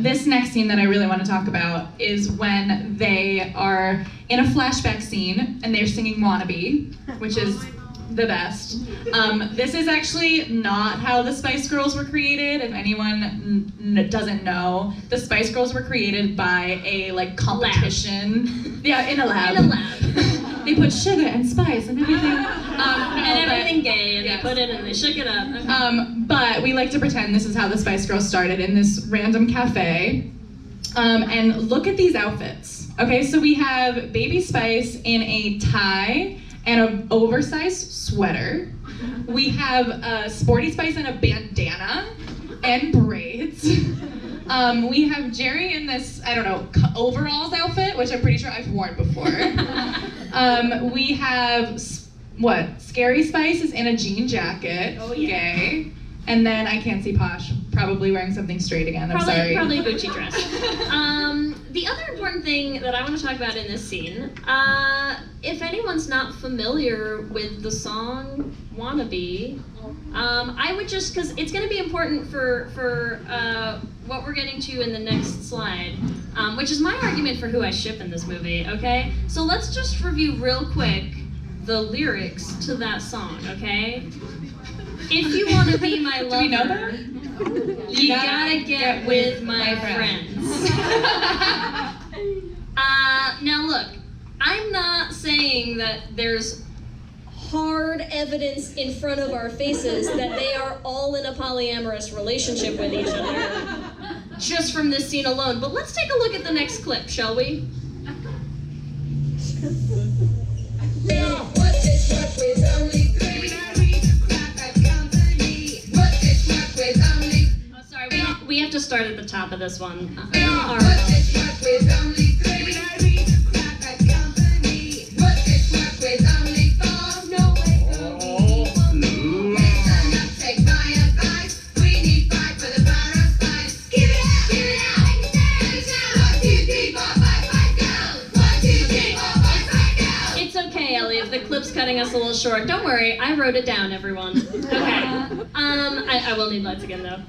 This next scene that I really want to talk about is when they are in a flashback scene and they're singing Wannabe, which is the best. This is actually not how the Spice Girls were created. If anyone doesn't know, the Spice Girls were created by a like competition. Yeah, in a lab. In a lab. They put sugar and spice and everything. And everything gay, and they put it and they shook it up. But we like to pretend this is how the Spice Girls started in this random cafe. And look at these outfits. Okay, so we have Baby Spice in a tie and an oversized sweater. We have Sporty Spice in a bandana and braids. We have Jerry in this, I don't know, overalls outfit, which I'm pretty sure I've worn before. We have, Scary Spice is in a jean jacket, gay. And then I can't see Posh, probably wearing something straight again, I'm sorry. Probably a Gucci dress. The other important thing that I want to talk about in this scene, if anyone's not familiar with the song Wannabe, I would just, because it's going to be important for what we're getting to in the next slide, which is my argument for who I ship in this movie, okay? So let's just review real quick the lyrics to that song, okay? If you want to be my lover, Do we know that? you gotta get with my friends. Now look, I'm not saying that there's hard evidence in front of our faces that they are all in a polyamorous relationship with each other just from this scene alone, but let's take a look at the next clip, shall we? to start at the top of this one. It's okay, Ellie, if the clip's cutting us a little short. Don't worry, I wrote it down, everyone. Okay. I will need lights again, though.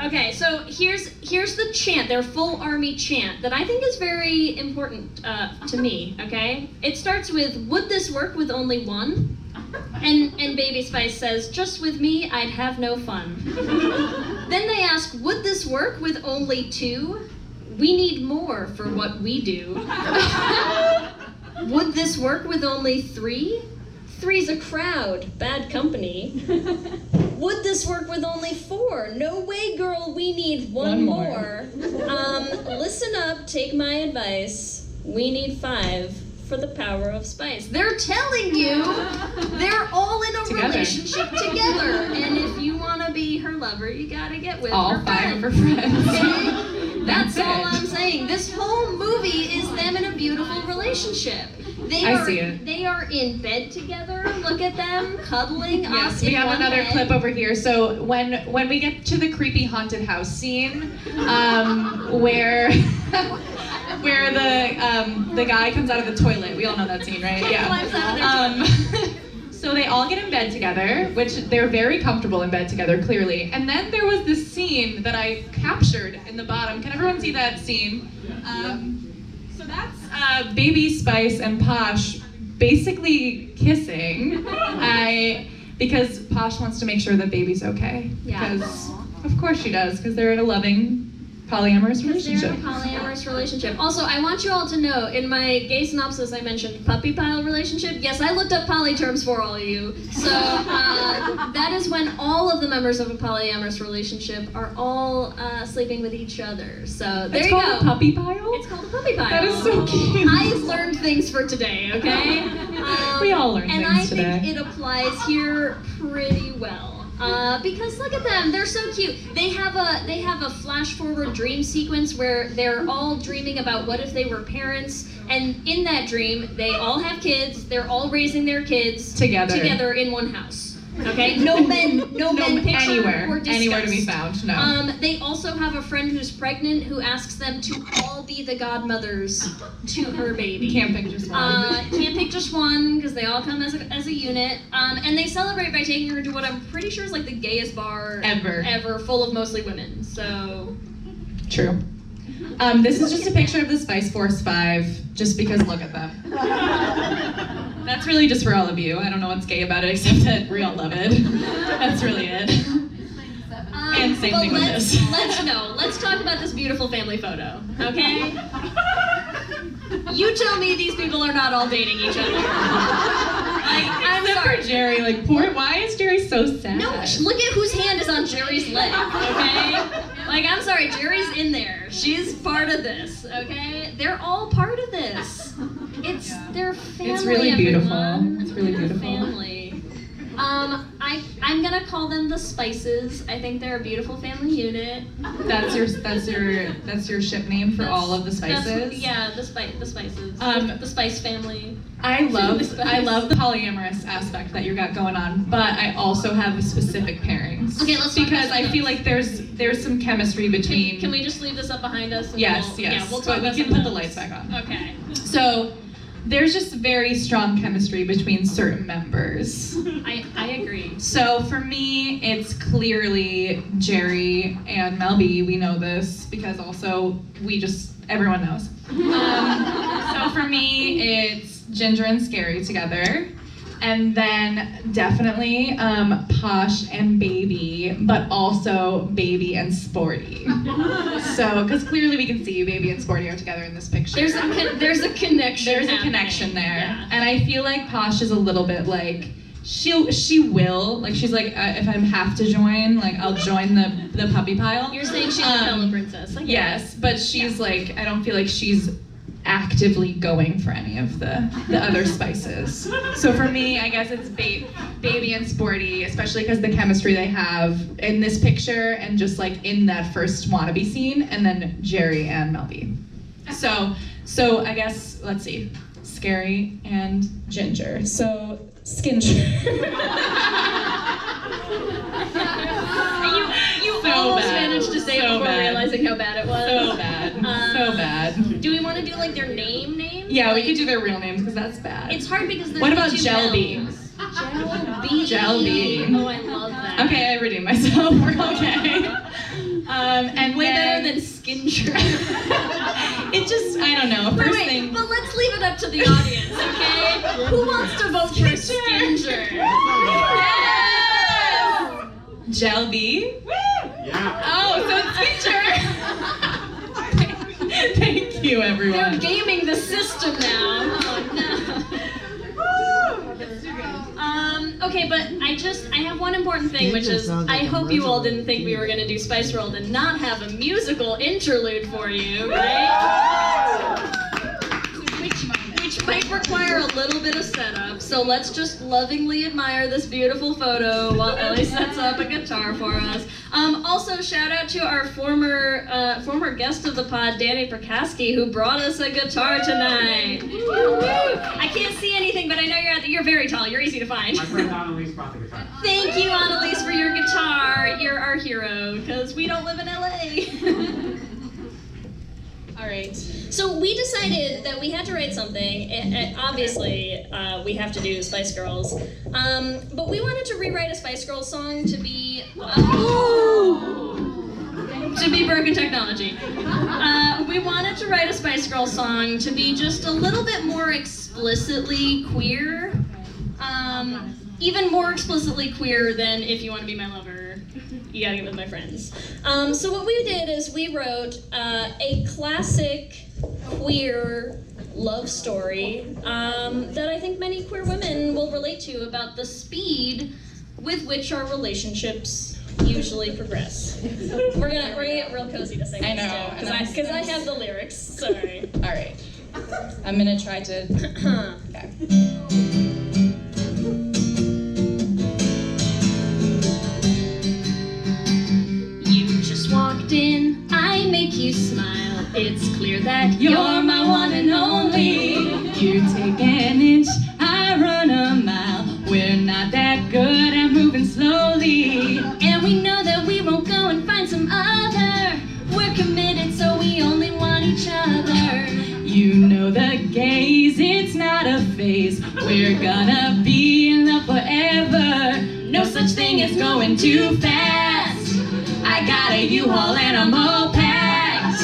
Okay, so here's the chant, their full army chant, that I think is very important to me, okay? It starts with, would this work with only one? And Baby Spice says, just with me, I'd have no fun. Then they ask, would this work with only two? We need more for what we do. Would this work with only three? Three's a crowd, bad company. Would this work with only four? No way, girl, we need one more. Listen up, take my advice. We need 5 for the power of spice. They're telling you they're all in a relationship together. And if you want to be her lover, you gotta get with all her 5 friend. of her friends. Okay? That's all I'm saying. This whole movie is them in a beautiful relationship. I see it. They are in bed together. Look at them cuddling up. Yes, we have another clip over here. So when we get to the creepy haunted house scene, where the guy comes out of the toilet, we all know that scene, right? Yeah. So they all get in bed together, which they're very comfortable in bed together, clearly. And then there was this scene that I captured in the bottom. Can everyone see that scene? So that's Baby Spice and Posh basically kissing. Because Posh wants to make sure that Baby's okay. Yeah. Because of course she does, because they're in a loving polyamorous relationship. They're in a polyamorous relationship. Also, I want you all to know, in my gay synopsis I mentioned puppy pile relationship. Yes, I looked up poly terms for all of you. So that is when all of the members of a polyamorous relationship are all sleeping with each other. So there you go. It's called a puppy pile? It's called a puppy pile. That is so cute. I've learned things for today, okay? We all learn things today. And I think it applies here pretty well. Because look at them, they're so cute. They have a flash forward dream sequence where they're all dreaming about what if they were parents, and in that dream they all have kids. They're all raising their kids together in one house. Okay, no men pictured or discussed. Anywhere to be found. No. They also have a friend who's pregnant who asks them to all be the godmothers to her baby. Can't pick just one. Can't pick just one because they all come as a unit. And they celebrate by taking her to what I'm pretty sure is like the gayest bar ever, full of mostly women. So true. This is just a picture of the Spice Force 5, just because look at them. That's really just for all of you. I don't know what's gay about it except that we all love it. That's really it. And same thing with this. Let's talk about this beautiful family photo, okay? You tell me these people are not all dating each other. I'm sorry. For Jerry, why is Jerry so sad? No, look at whose hand is on Jerry's leg, okay? I'm sorry, Jerry's in there. She's part of this, okay? They're all part of this. It's their family. It's really beautiful. Everyone. It's really beautiful. Family. I'm gonna call them the Spices. I think they're a beautiful family unit. That's your ship name for all of the Spices? The Spices. The Spice family. I love the polyamorous aspect that you got going on, but I also have specific pairings. Okay, let's talk because about I feel like there's some chemistry between. Can we just leave this up behind us? Yes. Yeah, we'll talk but about we can put the lights back on. Okay. So there's just very strong chemistry between certain members. I agree. So for me, it's clearly Jerry and Mel B. We know this because also everyone knows. So for me, it's Ginger and Scary together. And then definitely Posh and Baby, but also Baby and Sporty. So, because clearly we can see Baby and Sporty are together in this picture. There's a connection. There's a connection there. Yeah. And I feel like Posh is a little bit like, she will, she's like, if I have to join, I'll join the puppy pile. You're saying she's a Bella princess. Yes, but she's I don't feel like she's actively going for any of the other spices. So for me, I guess it's baby and sporty, especially because the chemistry they have in this picture and just like in that first wannabe scene, and then Jerry and Mel B. So I guess, let's see, scary and Ginger. So Skinger. You So almost bad. managed to say it So before bad. realizing how bad it was. So bad. So bad. Do we want to do like their names? Yeah, we could do their real names because that's bad. It's hard because there's What about two Jelby? Mels. Jelby. Jelby. Oh, I love that. Okay, I redeemed myself. We're okay. And Way then, better than Skinger. It just, I don't know. First Wait, thing. but let's leave it up to the audience, okay? Who wants to vote for Skinger? Yes! Jelby. Yeah. Oh, so it's Skinger. Thank you, everyone. They're gaming the system now. Oh no. Okay, but I have one important thing, which is I hope you all didn't think we were gonna do Spice World and not have a musical interlude for you, right? Which might require a little bit of setup. So let's just lovingly admire this beautiful photo while Ellie sets up a guitar for us. Also, shout out to our former guest of the pod, Dani Prakaski, who brought us a guitar tonight. I can't see anything, but I know you're very tall. You're easy to find. My friend Annalise brought the guitar. Thank you, Annalise, for your guitar. You're our hero, because we don't live in LA. All right. So we decided that we had to write something. And obviously, we have to do Spice Girls. But we wanted to rewrite a Spice Girls song to be broken technology. We wanted to write a Spice Girls song to be just a little bit more explicitly queer. Even more explicitly queer than If You Want to Be My Lover, You Gotta Get With My Friends. So what we did is we wrote a classic queer love story that I think many queer women will relate to about the speed with which our relationships usually progress. We're gonna get real cozy to sing I this know, too, and because I have the lyrics. Sorry. All right. I'm gonna try to. Okay. Walked in, I make you smile. It's clear that you're my one and only. You take an inch, I run a mile. We're not that good at moving slowly. And we know that we won't go and find some other. We're committed, so we only want each other. You know the gaze, it's not a phase. We're gonna be in love forever. No such thing as going too fast. I got a U-Haul and I'm all packed.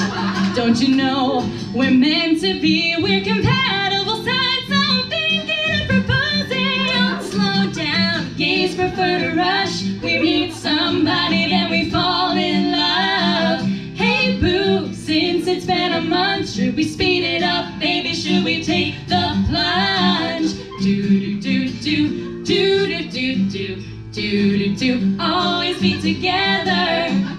Don't you know we're meant to be? We're compatible sides, so I'm thinking of proposing. Don't slow down, Gays prefer to rush. We meet somebody, then we fall in love. Hey boo, since it's been a month, should we speed it up, baby? Should we take the plunge? Do do do do do do do do do do. Always be together.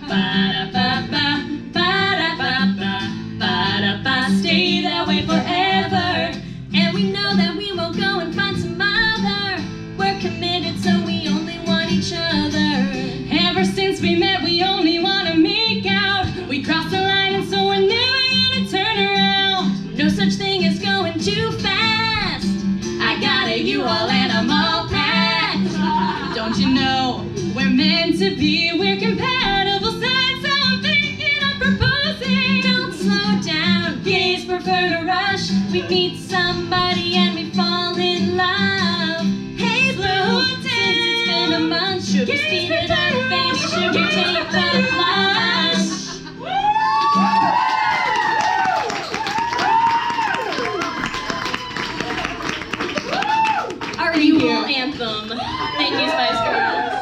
Ba-da-ba-ba, ba-da-ba-ba, ba-da-ba. Stay that way forever. and we know that we won't go and find some other. We're committed, so we only want each other. Ever since we met, we only wanna make out. We crossed the line, and so we're never gonna turn around. No such thing as going too fast. I got a U-Haul and I'm all packed. Don't you know we're meant to be? We're compatible sides, so I'm thinking of proposing. Don't slow down, Gays prefer to rush. we meet somebody and we fall in love. Hey boo, since it's been a month, should we speed it up, baby? Should we take the plunge? Our U-Haul anthem. Thank you, Spice Girls.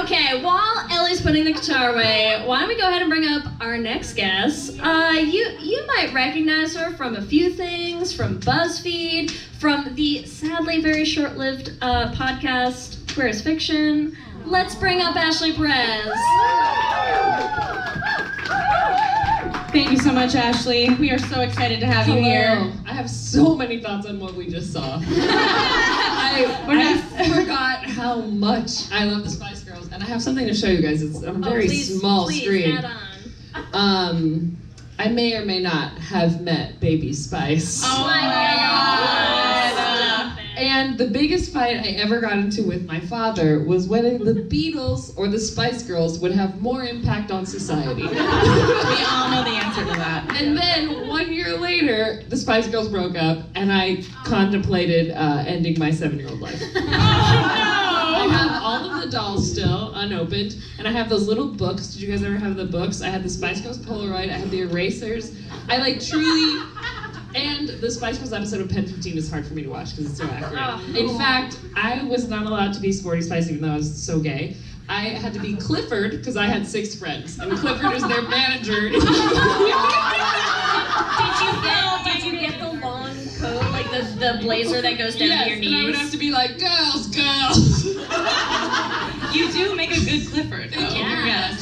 Okay, while Ellie's putting the guitar away, why don't we go ahead and bring up our next guest? You might recognize her from a few things, from BuzzFeed, from the sadly very short-lived podcast Queer as Fiction. Let's bring up Ashley Perez. Thank you so much, Ashley. We are so excited to have you here. I have so many thoughts on what we just saw. I forgot how much I love the Spice Girls, and I have something to show you guys. It's on a very small screen. Add on. I may or may not have met Baby Spice. Oh my God. And the biggest fight I ever got into with my father was whether the Beatles or the Spice Girls would have more impact on society. We all know the answer to that. And then 1 year later, the Spice Girls broke up, and I contemplated ending my 7-year-old life. I have all of the dolls still unopened, and I have those little books. Did you guys ever have the books? I had the Spice Girls Polaroid, I had the erasers. I truly. And the Spice Girls episode of Pen 15 is hard for me to watch because it's so accurate. In fact, I was not allowed to be Sporty Spice even though I was so gay. I had to be Clifford because I had 6 friends, and Clifford is their manager. Did you get the long coat, like the blazer that goes down to your knees? And I would have to be like, girls, girls. You do make a good Clifford, though. Yeah.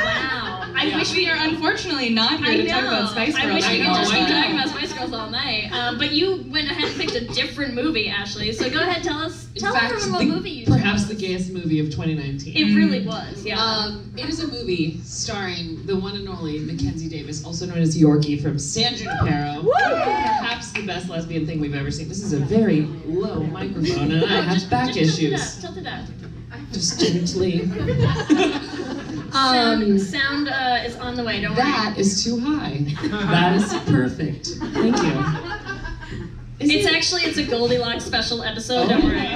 Wow. I wish We are unfortunately not here to talk about Spice Girls. I wish we could just be talking about Spice Girls all night. But you went ahead and picked a different movie, Ashley. So go ahead, tell everyone what movie you chose. Perhaps the gayest movie of 2019. It really was, yeah. It is a movie starring the one and only Mackenzie Davis, also known as Yorkie from San Junipero. Perhaps the best lesbian thing we've ever seen. This is a very low microphone, and I have back issues. Tilt it up. Just gently. Sound is on the way, don't worry. That is too high. That is perfect. Thank you. It's a Goldilocks special episode, don't worry.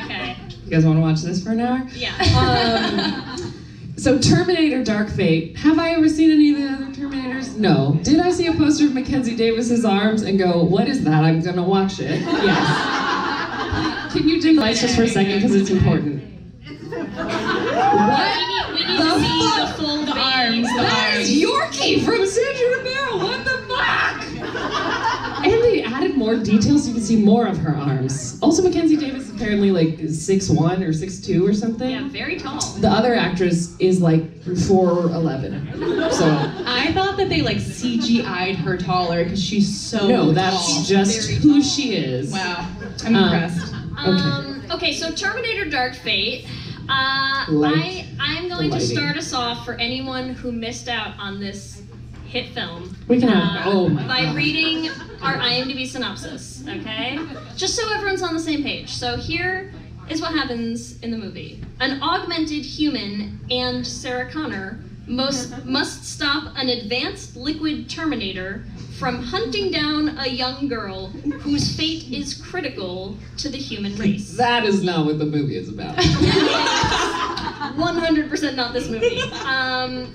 Okay. You guys want to watch this for an hour? Yeah. So Terminator Dark Fate. Have I ever seen any of the other Terminators? No. Did I see a poster of Mackenzie Davis's arms and go, what is that? I'm gonna watch it. Yes. Can you dig lights just for a second because it's important. What? We need to see the full arms. That is Yorkie from San Junipero. What the fuck? And they added more details so you can see more of her arms. Also, Mackenzie Davis is apparently 6'1" or 6'2" or something. Yeah, very tall. The other actress is 4'11". So I thought that they CGI'd her taller because she's so no, that's tall. just who she is. Wow, I'm impressed. Okay, so Terminator Dark Fate. I'm going to start us off for anyone who missed out on this hit film. We can have, by reading our IMDb synopsis, okay? Just so everyone's on the same page. So here is what happens in the movie. An augmented human and Sarah Connor must stop an advanced liquid Terminator from hunting down a young girl whose fate is critical to the human race. That is not what the movie is about. 100% not this movie.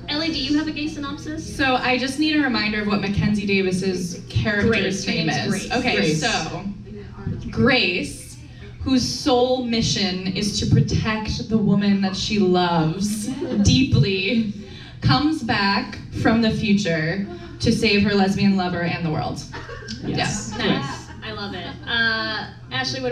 Ellie, do you have a gay synopsis? So I just need a reminder of what Mackenzie Davis's character's name is. Grace. Okay, Grace. So Grace, whose sole mission is to protect the woman that she loves deeply, comes back from the future to save her lesbian lover and the world. Yes. Yeah. Nice. I love it. Ashley, do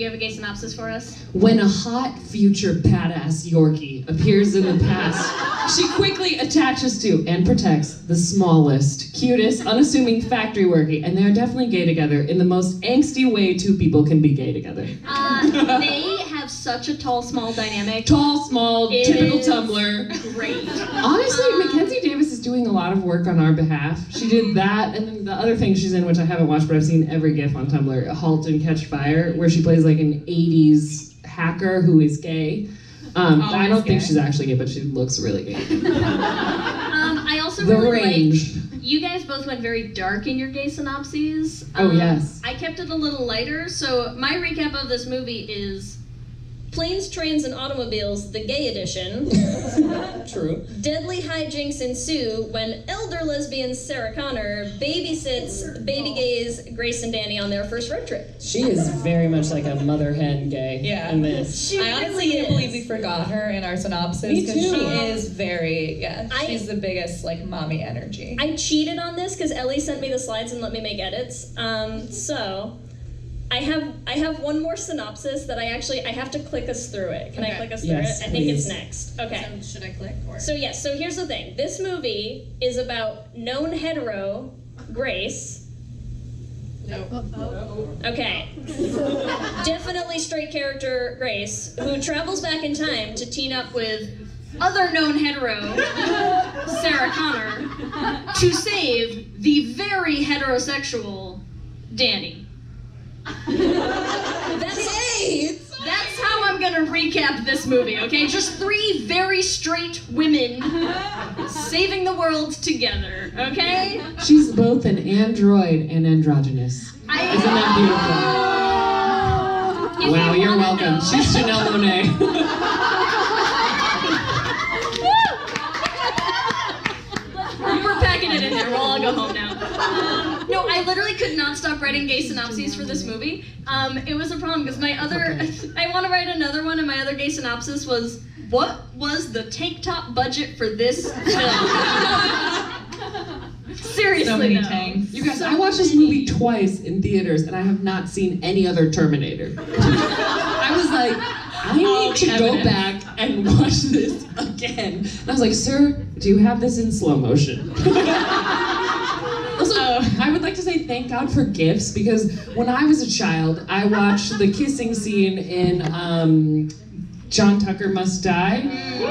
you have a gay synopsis for us? When a hot future badass Yorkie appears in the past, she quickly attaches to and protects the smallest, cutest, unassuming factory worker, and they're definitely gay together in the most angsty way two people can be gay together. They have such a tall, small dynamic. Tall, small, It typical is Tumblr. Great. Honestly, Mackenzie Davis is doing a lot of work on our behalf. She did that, and then the other thing she's in, which I haven't watched, but I've seen every GIF on Tumblr, Halt and Catch Fire, where she plays an 80s hacker who is gay. I don't think she's actually gay, but she looks really gay. I also The really range. you guys both went very dark in your gay synopses. Oh, yes. I kept it a little lighter, so my recap of this movie is Planes, Trains, and Automobiles, the gay edition. True. Deadly hijinks ensue when elder lesbian Sarah Connor babysits baby gays Grace and Dani on their first road trip. She is very much like a mother hen gay in this. She I honestly really can't is. believe we forgot her in our synopsis Me because too. she is very, she's the biggest mommy energy. I cheated on this because Ellie sent me the slides and let me make edits. So I have one more synopsis that I have to click us through it. Can I click us through Yes, it? I think please. it's next. Okay. So should I click? Or? So yes, so here's the thing. This movie is about known hetero Grace. No. Okay. Definitely straight character Grace, who travels back in time to Team up with other known hetero, Sarah Connor, to save the very heterosexual Dani. That's how I'm gonna recap this movie, okay? Just 3 very straight women saving the world together, okay? She's both an android and androgynous. Isn't that beautiful? Wow, you're welcome. She's Janelle Monáe. We're packing it in there. We'll all go home now. No, I literally could not stop writing gay synopses for this movie. It was a problem because I want to write another one, and my other gay synopsis was, what was the tank top budget for this film? Seriously, So many though. tanks. You guys, I watched this movie twice in theaters, and I have not seen any other Terminator. I was like, I need to go back and watch this again. And I was like, sir, do you have this in slow motion? Also, I would like to say thank God for GIFs, because when I was a child, I watched the kissing scene in John Tucker Must Die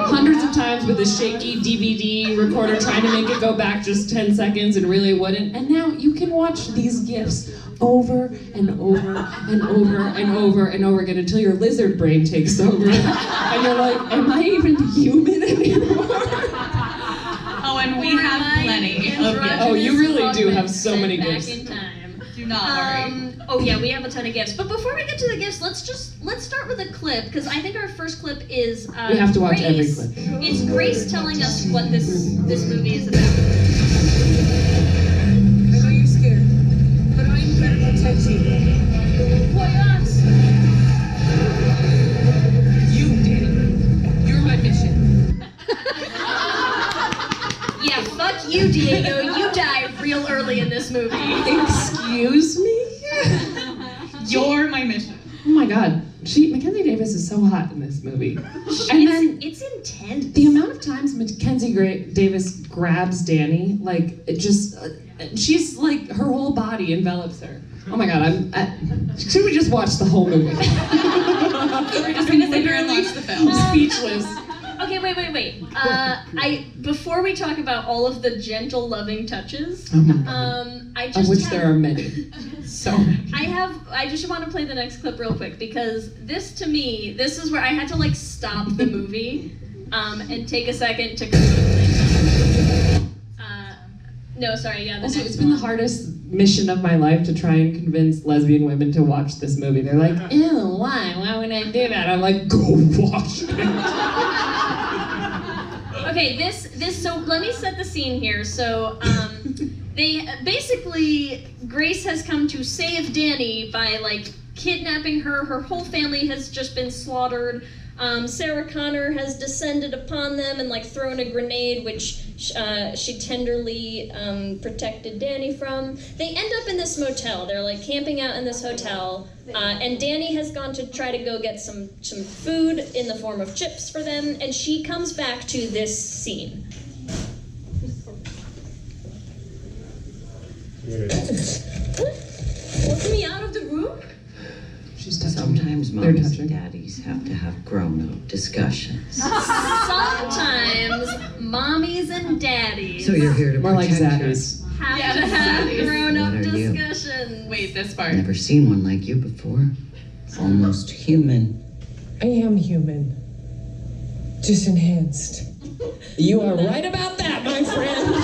hundreds of times with a shaky DVD recorder trying to make it go back just 10 seconds and really wouldn't. And now you can watch these GIFs over and over and over and over and over again until your lizard brain takes over. And you're like, am I even human anymore? Oh, and we have plenty of gifts. Oh, you really do have so many Back gifts. in time. Do not worry. Oh yeah, we have a ton of gifts. But before we get to the gifts, let's start with a clip, because I think our first clip is We have to watch every Grace. clip. It's Grace telling us what this movie is about. I know you're scared, but I'm here to protect you. Why us? You, Dani. You're my mission. Yeah, fuck you, Diego. You die real early in this movie. Excuse me? You're my mission. Oh my God, Mackenzie Davis is so hot in this movie. And then It's intense. the amount of times Mackenzie Davis grabs Dani, like it just, she's like her whole body envelops her. Oh my God, should we just watch the whole movie? We're just gonna sit here and watch the film. Speechless. Okay, wait. Before we talk about all of the gentle, loving touches, I just Of which have, there are many. So many. I just want to play the next clip real quick, because this to me, this is where I had to like stop the movie, and take a second to. No, sorry, yeah. Also, it's been the hardest mission of my life to try and convince lesbian women to watch this movie. They're like, ew, why? Why would I do that? I'm like, go watch it. Okay, so let me set the scene here. So, they basically, Grace has come to save Dani by like kidnapping her. Her whole family has just been slaughtered. Sarah Connor has descended upon them and like thrown a grenade, which she tenderly protected Dani from. They end up in this motel. They're like camping out in this hotel, and Dani has gone to try to go get some food in the form of chips for them, and she comes back to this scene. What's me out of the room? She's touching. Sometimes They're moms touching. and daddies have to have grown-up discussions. Sometimes mommies and daddies So you're here to More like protect zaddies. have to have grown-up What are you? discussions. Wait, this part. I've never seen one like you before. Almost human. I am human. Just enhanced. You are right about that, my friend.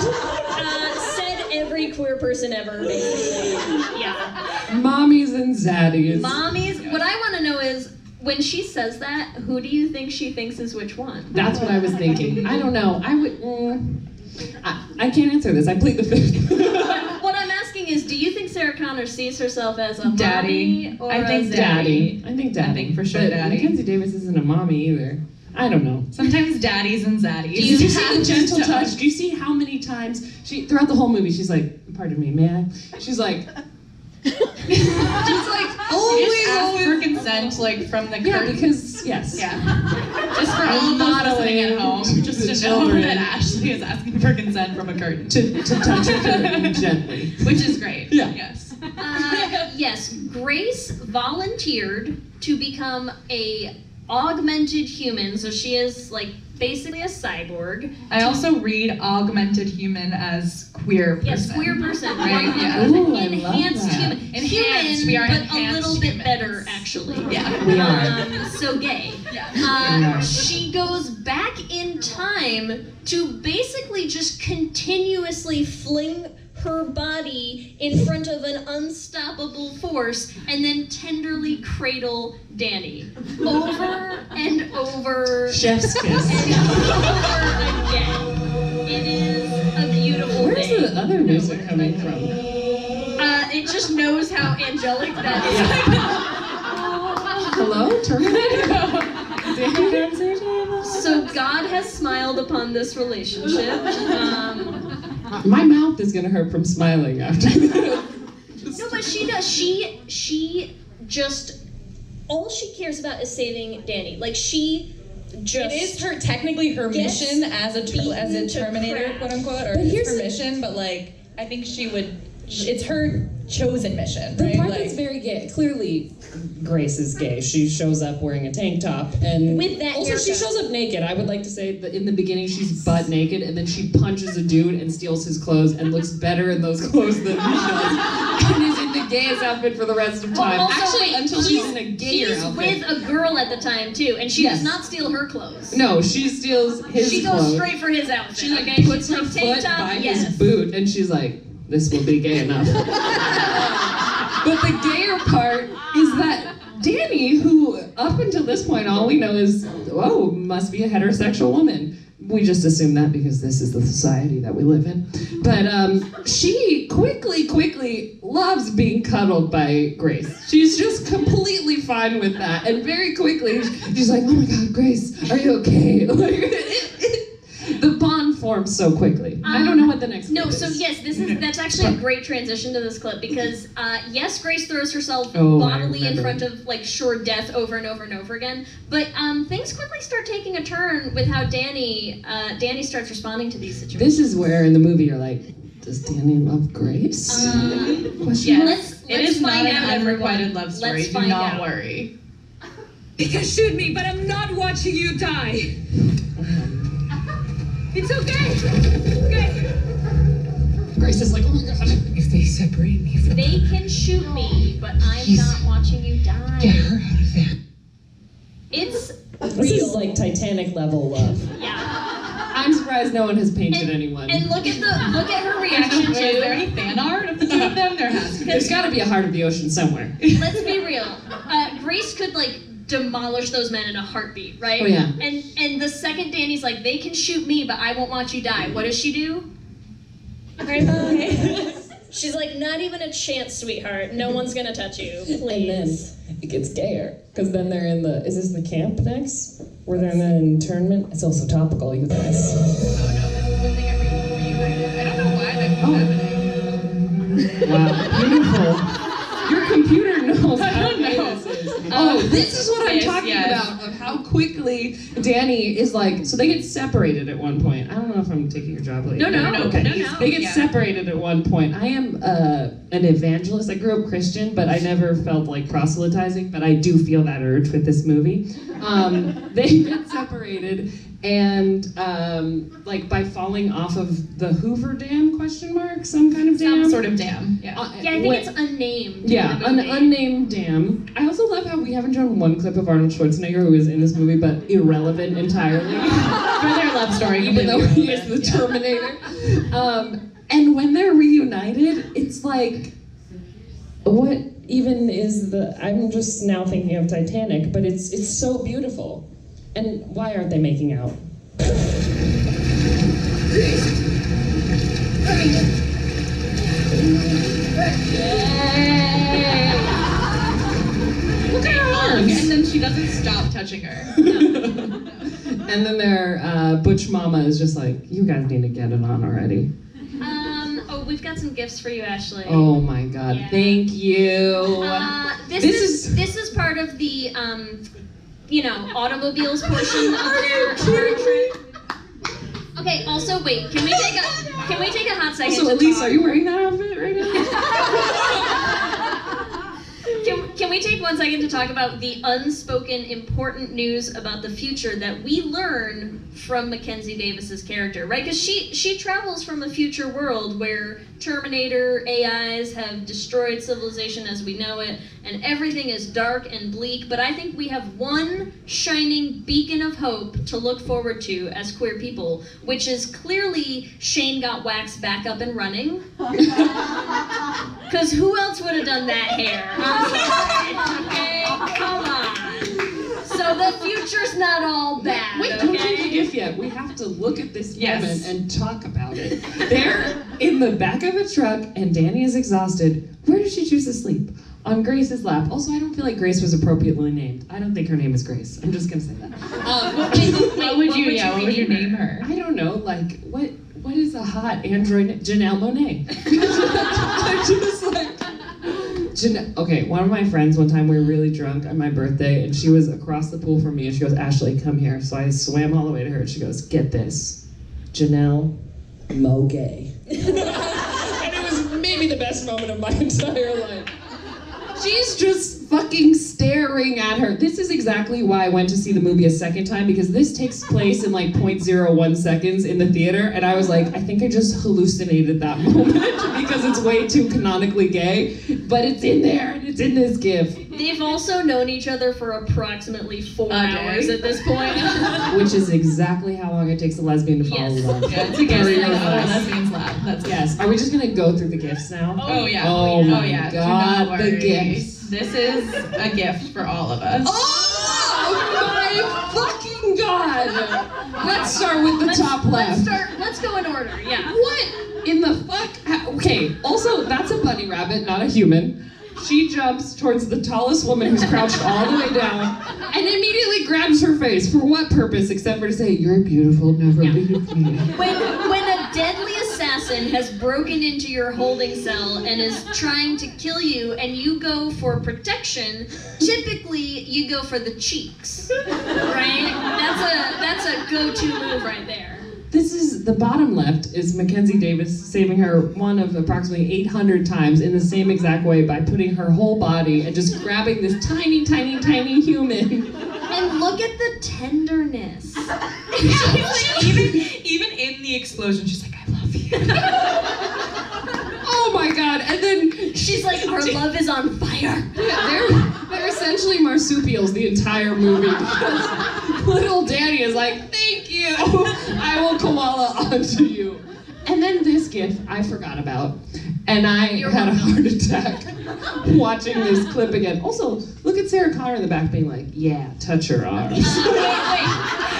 Said every queer person ever, basically. Yeah. Mommies and zaddies. Mommies, what I want to know is, when she says that, who do you think she thinks is which one? That's what I was thinking. I don't know. I would. I can't answer this. I plead the fifth. What I'm asking is, do you think Sarah Connor sees herself as a Daddy. mommy or I think a Daddy. I think Daddy. I think for sure But Daddy. Mackenzie Davis isn't a mommy either. I don't know. Sometimes daddies and zaddies. Did you see the gentle touch? Do you see how many times throughout the whole movie she's like, pardon me, may I? She's like, Just like always ask for consent, like from the Yeah, curtain. because yes. Yeah. Just for all of us listening at home, just to know that Ashley is asking for consent from a curtain. To touch a curtain gently. Which is great. Yeah. Yes. Yes, Grace volunteered to become a augmented human, so she is like basically a cyborg. I also read augmented human as queer person. Yes, queer person, Right? right? Yeah. Ooh, I love Enhanced that. human. Enhanced, we are but a enhanced little bit humans. better, actually. Yeah. We are. So gay. Yeah. She goes back in time to basically just continuously Fling her body in front of an unstoppable force and then tenderly cradle Dani over and over Chef's kiss. and over again. It is a beautiful Where's thing. the other music coming from? It just knows how angelic that is. Hello, Terminator? So God has smiled upon this relationship. My mouth is gonna hurt from smiling after this. No, but she does. She just all she cares about is saving Dani. Like she just. It is her technically her gets mission as a beaten to Terminator, crap. quote unquote, or But it's here's her the- mission. But like, I think she would. It's her chosen mission, The right? part Like, that's very gay. Clearly, Grace is gay. She shows up wearing a tank top, and With that also she haircut. shows up naked. I would like to say That in the beginning she's butt naked and then she punches a dude and steals his clothes and looks better in those clothes than he does. And is in the gayest outfit for the rest of time. Also, Actually, wait, until she's in a gayer he's outfit. with a girl at the time too, and she Yes. does not steal her clothes. No, she steals his She goes clothes. straight for his outfit. She like okay, puts she's her like foot tank top, by yes. his boot and she's like, this will be gay enough. But the gayer part is that Dani, who up until this point all we know is, oh, must be a heterosexual woman. We just assume that because this is the society that we live in. But she quickly loves being cuddled by Grace. She's just completely fine with that. And very quickly, she's like, oh my God, Grace, are you okay? Like, the bond forms so quickly. I don't know what the next No, clip so is. yes, that's actually a great transition to this clip because yes, Grace throws herself Oh, I bodily in remember. front of like sure death over and over and over again. But things quickly start taking a turn with how Dani starts responding to these situations. This is where in the movie you're like, does Dani love Grace? Question mark? Let's It is not find an out, unrequited everyone. love story. Let's Do find not out. worry. You can shoot me, but I'm not watching you die. It's okay. Okay. Grace is like, oh my God. If they separate me from They can shoot me, but I'm not watching you die. get her out of there. It's this is like Titanic level love. yeah. I'm surprised no one has painted anyone. And look at her reaction Is there to. any fan art of the two of them? There has to be. There's got to be a heart of the ocean somewhere. Let's be real. Grace could like demolish those men in a heartbeat, right? Oh, yeah. And the second Dani's like, they can shoot me, but I won't watch you die. What does she do? She's like, not even a chance, sweetheart. No one's gonna touch you. Please. And then it gets gayer because then they're in the. Is this the camp next? Where they're in the internment? It's also topical, you guys. I don't know why that's happening. Wow, beautiful. Your computer knows how gay this is. Oh, this is what I'm Yes, talking yes. about, of how quickly Dani is like, so they get separated at one point. I don't know if I'm taking your job later. No. Okay. No. They get Yeah. separated at one point. I am an evangelist. I grew up Christian, but I never felt like proselytizing, but I do feel that urge with this movie. They get separated, and like by falling off of the Hoover Dam, question mark, some kind of dam? Some sort of dam. Yeah. Yeah, I think it's unnamed. Yeah, in the an movie. unnamed dam. I also love how we haven't shown one clip of Arnold Schwarzenegger who is in this movie, but irrelevant entirely. For their love story, Even though completely he is the irrelevant. Terminator. And when they're reunited, it's like, What even is the? I'm just now thinking of Titanic, but it's so beautiful. And why aren't they making out? look at her And arms. then she doesn't stop touching her. And then their Butch Mama is just like, you guys need to get it on already. So we've got some gifts for you, Ashley. Oh my God! Yeah. Thank you. This is part of the automobiles portion of your trip. Okay. Also, wait. Can we take a hot second? Also, to Elise, talk? are you wearing that outfit right now? Can we take 1 second to talk about the unspoken important news about the future that we learn from Mackenzie Davis's character, right? Because she travels from a future world where Terminator AIs have destroyed civilization as we know it, and everything is dark and bleak, but I think we have one shining beacon of hope to look forward to as queer people, which is clearly Shane got waxed back up and running. Because who else would have done that hair? I'm sorry. Okay, come on. So the future's not all bad. Wait, okay? don't take the gift yet. We have to look at this moment and talk about it. They're in the back of a truck, and Dani is exhausted. Where did she choose to sleep? On Grace's lap. Also, I don't feel like Grace was appropriately named. I don't think her name is Grace. I'm just gonna say that. What would you name her? I don't know. Like, what is a hot android? Janelle Monáe. I'm just like. Okay, one of my friends, one time we were really drunk on my birthday, and she was across the pool from me, and she goes, Ashley, come here. So I swam all the way to her, and she goes, get this, Janelle Monáe. And it was maybe the best moment of my entire life. She's just fucking staring at her. This is exactly why I went to see the movie a second time, because this takes place in like 0.01 seconds in the theater, and I was like, I think I just hallucinated that moment because it's way too canonically gay, but it's in there and it's in this GIF. They've also known each other for approximately 4 hours at this point. Which is exactly how long it takes a lesbian to fall in love. Yeah, it's a gift in a lesbian's lab. That's yes. Are we just gonna go through the gifts now? Oh yeah. Oh my yeah. God, Do not worry. the gifts. This is a gift for all of us. Oh my fucking God! Let's start with the top left. Let's go in order. Yeah. What in the fuck? Okay. Also, that's a bunny rabbit, not a human. She jumps towards the tallest woman who's crouched all the way down and immediately grabs her face. For what purpose? Except for to say, you're beautiful, never leave me. When a deadly assassin has broken into your holding cell and is trying to kill you and you go for protection, typically you go for the cheeks, right? That's a go-to move right there. This is, the bottom left is Mackenzie Davis saving her one of approximately 800 times in the same exact way by putting her whole body and just grabbing this tiny, tiny, tiny human. And look at the tenderness. Like, even in the explosion, she's like, I love you. Oh my God, and then she's like, our love is on fire. They're essentially marsupials the entire movie. Little Dani is like, thank you, I will koala onto you. And then this GIF I forgot about, and I had a heart attack watching this clip again. Also, look at Sarah Connor in the back being like, yeah, touch her arms. Wait.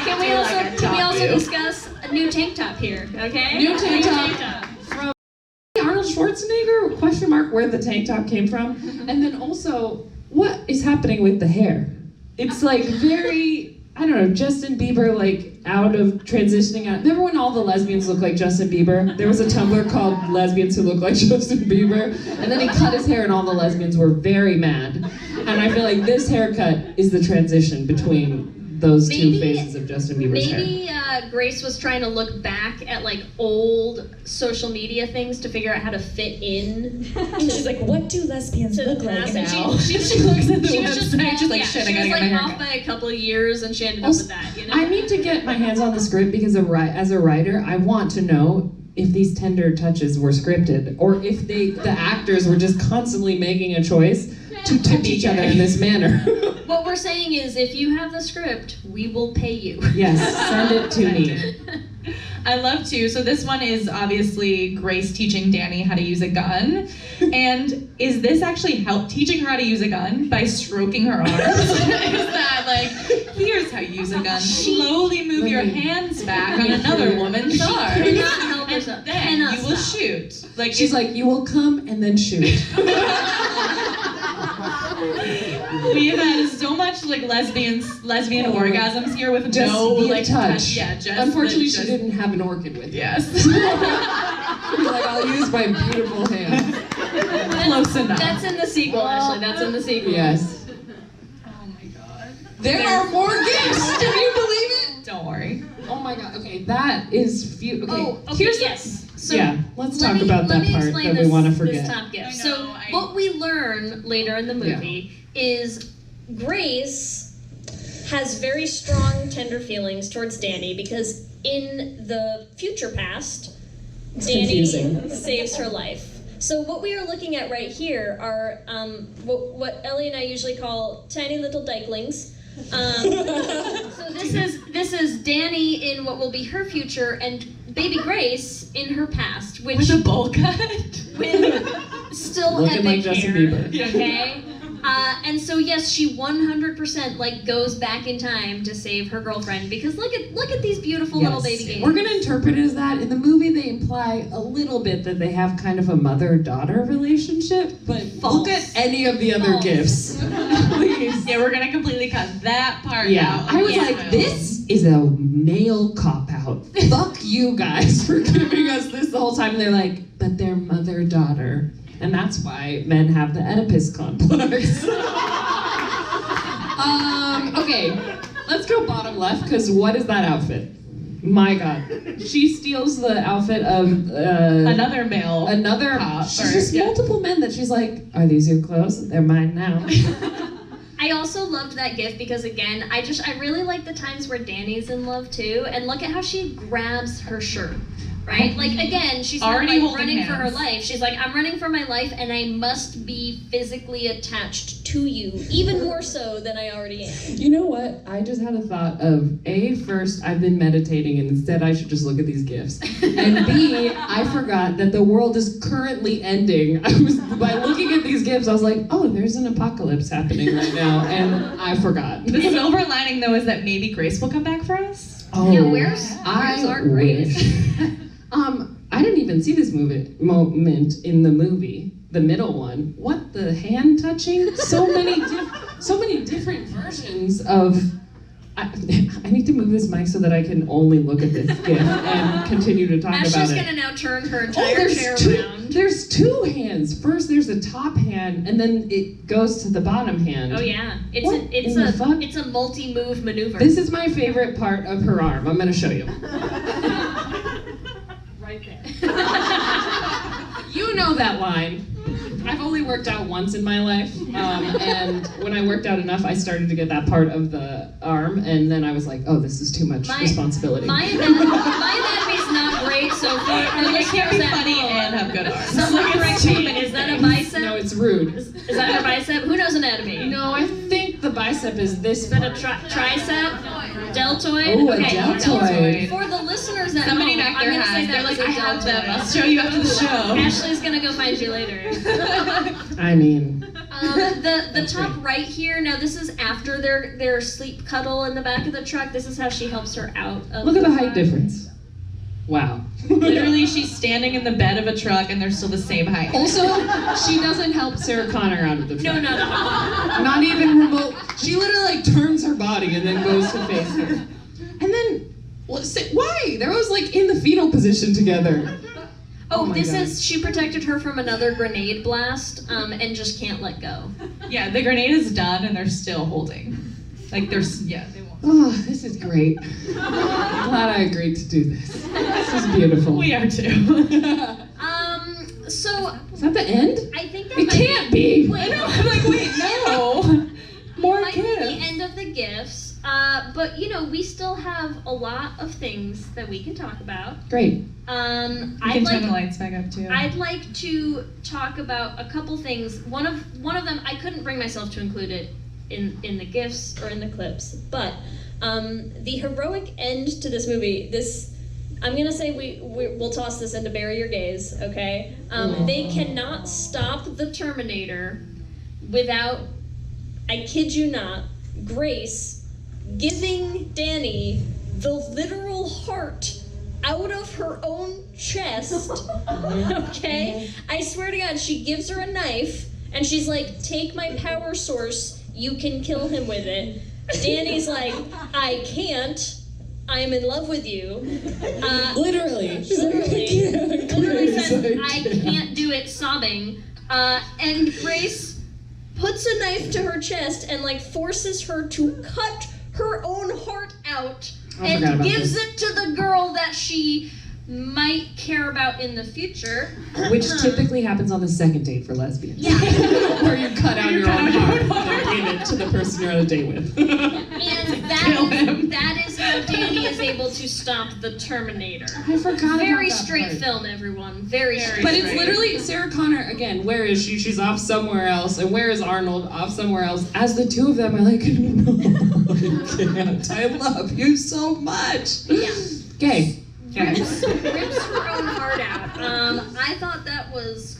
Can we also discuss a new tank top here, okay? New tank top. From Arnold Schwarzenegger, question mark, where the tank top came from. And then also, what is happening with the hair? It's like very, I don't know, Justin Bieber, like out of transitioning out. Remember when all the lesbians look like Justin Bieber? There was a Tumblr called Lesbians Who Look Like Justin Bieber. And then he cut his hair and all the lesbians were very mad. And I feel like this haircut is the transition between those two phases of Justin Bieber's hair. Maybe Grace was trying to look back at like old social media things to figure out how to fit in. She's like, what do lesbians look like now? She looks at the she was website, just she's like, shit, I gotta get my hair off cut. by a couple of years, and she ended up with that. You know. I need to get my hands on the script because as a writer, I want to know if these tender touches were scripted or if the actors were just constantly making a choice to touch each other in this manner. What we're saying is, if you have the script, we will pay you. Yes, send it to me. I love to. So this one is obviously Grace teaching Dani how to use a gun. And is this actually teaching her how to use a gun by stroking her arms? Is that like, here's how you use a gun. Slowly move your hands back on another woman's arm. She cannot help herself. Then you will shoot. Like she's like, you will come and then shoot. We've had so much like lesbian orgasms here with just no like touch. Yeah, just unfortunately she didn't have an orchid with her. Yes. Like, I'll use touched by beautiful hands. Close enough. That's in the sequel, Ashley. That's in the sequel. Yes. There are more gifts. Can you believe it? Don't worry. Oh my god. Okay, that is okay. Oh, okay, Here's yes. So yeah, let's let talk me- about let that me part explain that we want to this forget. top gift. So what we learn later in the movie is Grace has very strong, tender feelings towards Dani because in the future past, Dani confusing. saves her life. So what we are looking at right here are what Ellie and I usually call tiny little dykelings. so this is Dani in what will be her future and baby Grace in her past, which With a bowl cut? with still Looking epic like Justin hair. Bieber. Okay. And so yes, she 100% like goes back in time to save her girlfriend because look at these beautiful little baby games. We're gonna interpret it as that. In the movie, they imply a little bit that they have kind of a mother-daughter relationship, but look at any of the other gifts. Please. Yeah, we're gonna completely cut that part Yeah, out. I was like, this is a male cop-out. Fuck you guys for giving us this the whole time. And they're like, but they're mother-daughter. And that's why men have the Oedipus complex. Okay, let's go bottom left, because what is that outfit? My God. She steals the outfit of another male. Another cop. She's just multiple men that she's like, are these your clothes? They're mine now. I also loved that gift because again, I really like the times where Dani's in love too, and look at how she grabs her shirt. Right? Like again, she's not Already like holding running for her hands. life. She's like, I'm running for my life and I must be physically attached to you, even more so than I already am. You know what? I just had a thought of first, I've been meditating and instead I should just look at these gifts. And B, I forgot that the world is currently ending. By looking at these gifts, I was like, oh, there's an apocalypse happening right now, and I forgot. The silver lining though is that maybe Grace will come back for us. Oh, Yeah, where's our Grace? I didn't even see this moment in the movie, the middle one. What, the hand touching? So many different versions of. I need to move this mic so that I can only look at this gift and continue to talk Ashley's about it. gonna now turn her entire chair around. There's two hands. First, there's a top hand, and then it goes to the bottom hand. Oh yeah, What in the fuck? it's a multi-move maneuver. This is my favorite part of her arm. I'm gonna show you. right there. You know that line. I've only worked out once in my life, and when I worked out enough, I started to get that part of the arm, and then I was like, oh, this is too much responsibility. My anatomy's not great, so for our You listeners can't be at funny home, and have good arms. someone correct me. Is that a bicep? No, it's rude. Is that her bicep? Who knows anatomy? No, I think the bicep is this Is that a part. tricep? Deltoid? Oh, a Okay, deltoid. For the listeners at Somebody home, back I'm there gonna say has. They're that was like, a I have them. deltoid. I'll show you after the show. Ashley's gonna go find you later. I mean, The top right here. Now this is after their sleep cuddle in the back of the truck. This is how she helps her out. Of look at the height difference. Wow. Literally, she's standing in the bed of a truck and they're still the same height. Also, she doesn't help Sarah Connor out of the truck. No, not at all. Not even remote. She literally like turns her body and then goes to face her. And then, why? They're always like in the fetal position together. Oh, my this God. is she protected her from another grenade blast, and just can't let go. Yeah, the grenade is done and they're still holding. Like they won't. Oh, this is great. I'm glad I agreed to do this. This is beautiful. We are too. So Is that the end? I think that It might can't be. Wait, I'm like, wait, no. More might be gifts. the end of the gifts. But you know, we still have a lot of things that we can talk about. Great. You can turn the lights back up too. I'd like to talk about a couple things. One of them, I couldn't bring myself to include it in the gifts or in the clips, but the heroic end to this movie. I'm gonna say we'll toss this into Bury Your Gaze. Okay, they cannot stop the Terminator without, I kid you not, Grace giving Dani the literal heart out of her own chest. Okay, I swear to God, she gives her a knife and she's like, "Take my power source. You can kill him with it." Dani's like, "I can't. I'm in love with you." Literally. Literally says I can't do it sobbing. And Grace puts a knife to her chest and like forces her to cut her own heart out and gives it to the girl that she might care about in the future. Which typically happens on the second date for lesbians. Yeah. Where you cut out your own heart and give it to the person you're on a date with. And that is how Dani is able to stop the Terminator. I forgot Very about that straight part. film, everyone. Very straight. But it's literally Sarah Connor, again, where is she? She's off somewhere else. And where is Arnold? Off somewhere else. As the two of them are like, no, I can't. I love you so much. Yeah. Gay. Rips her own heart out. I thought that was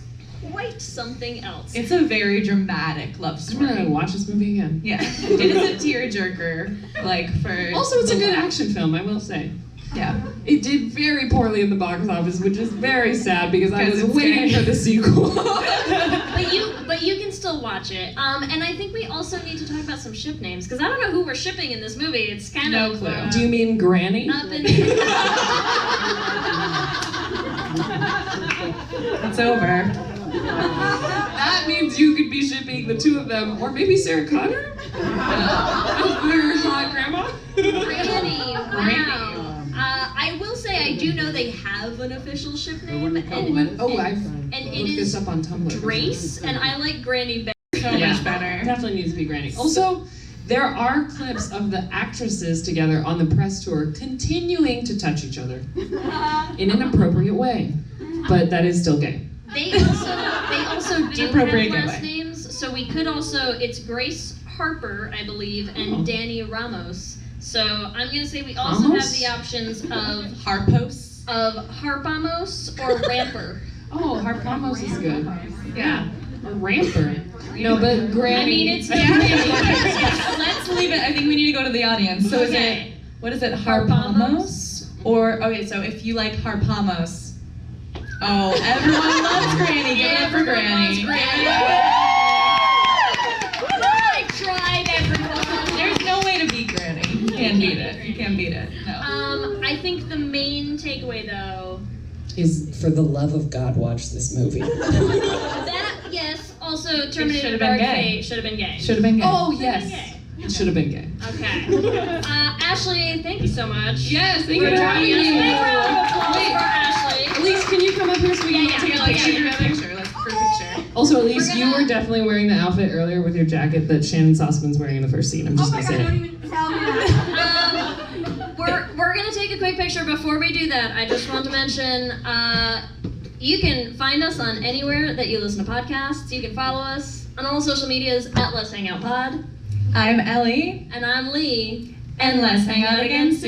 quite something else. It's a very dramatic love story. I'm gonna watch this movie again. Yeah, it is a tearjerker. Like for. Also, it's a good action film, I will say. Yeah. It did very poorly in the box office, which is very sad because I was it's waiting gay. for the sequel. But you can still watch it. And I think we also need to talk about some ship names because I don't know who we're shipping in this movie. It's kind No of clue. Do you mean Granny? up in. It's over. That means you could be shipping the two of them, or maybe Sarah Connor? Her hot grandma? Granny. Wow. I will say I do know they have an official ship name, and I've it looked this is up on Tumblr. Grace, and I like Granny better. So much better. Definitely needs to be Granny. Also, there are clips of the actresses together on the press tour continuing to touch each other in an appropriate way, but that is still gay. They also do have Appropriate last way. names, so we could also, it's Grace Harper, I believe, and Dani Ramos. So I'm gonna say we also have the options of Harpos, of Harpamos or Ramper. Oh, Harpamos is good. Yeah. Or Ramper. No, but Granny. I mean, it's Let's leave it. I think we need to go to the audience. So is it, what is it, Harpamos? Or, okay, so if you like Harpamos, oh, everyone loves Granny. Give it up for Granny. I tried, everyone. There's no way to beat Granny. You can't beat it. You can't beat it. No. I think the main takeaway, though, Is for the love of God, watch this movie. that, yes, also Terminator should've been Dark gay. Fate should have been gay. Should have been gay. Oh, Should've yes. been gay. It should have been gay. Okay. Ashley, thank you so much. Yes, thank you for having joining us. me. Big round of applause for Ashley. Elise, can you come up here so we can take a picture? Let's picture. Let's for a picture. Also, Elise, you were definitely wearing the outfit earlier with your jacket that Shannon Sossman's wearing in the first scene. I'm just gonna say it. We're gonna take a quick picture. Before we do that, I just want to mention you can find us on anywhere that you listen to podcasts. You can follow us on all social medias at LezHangOutPod. I'm Ellie. And I'm Lee. And let's hang out again soon.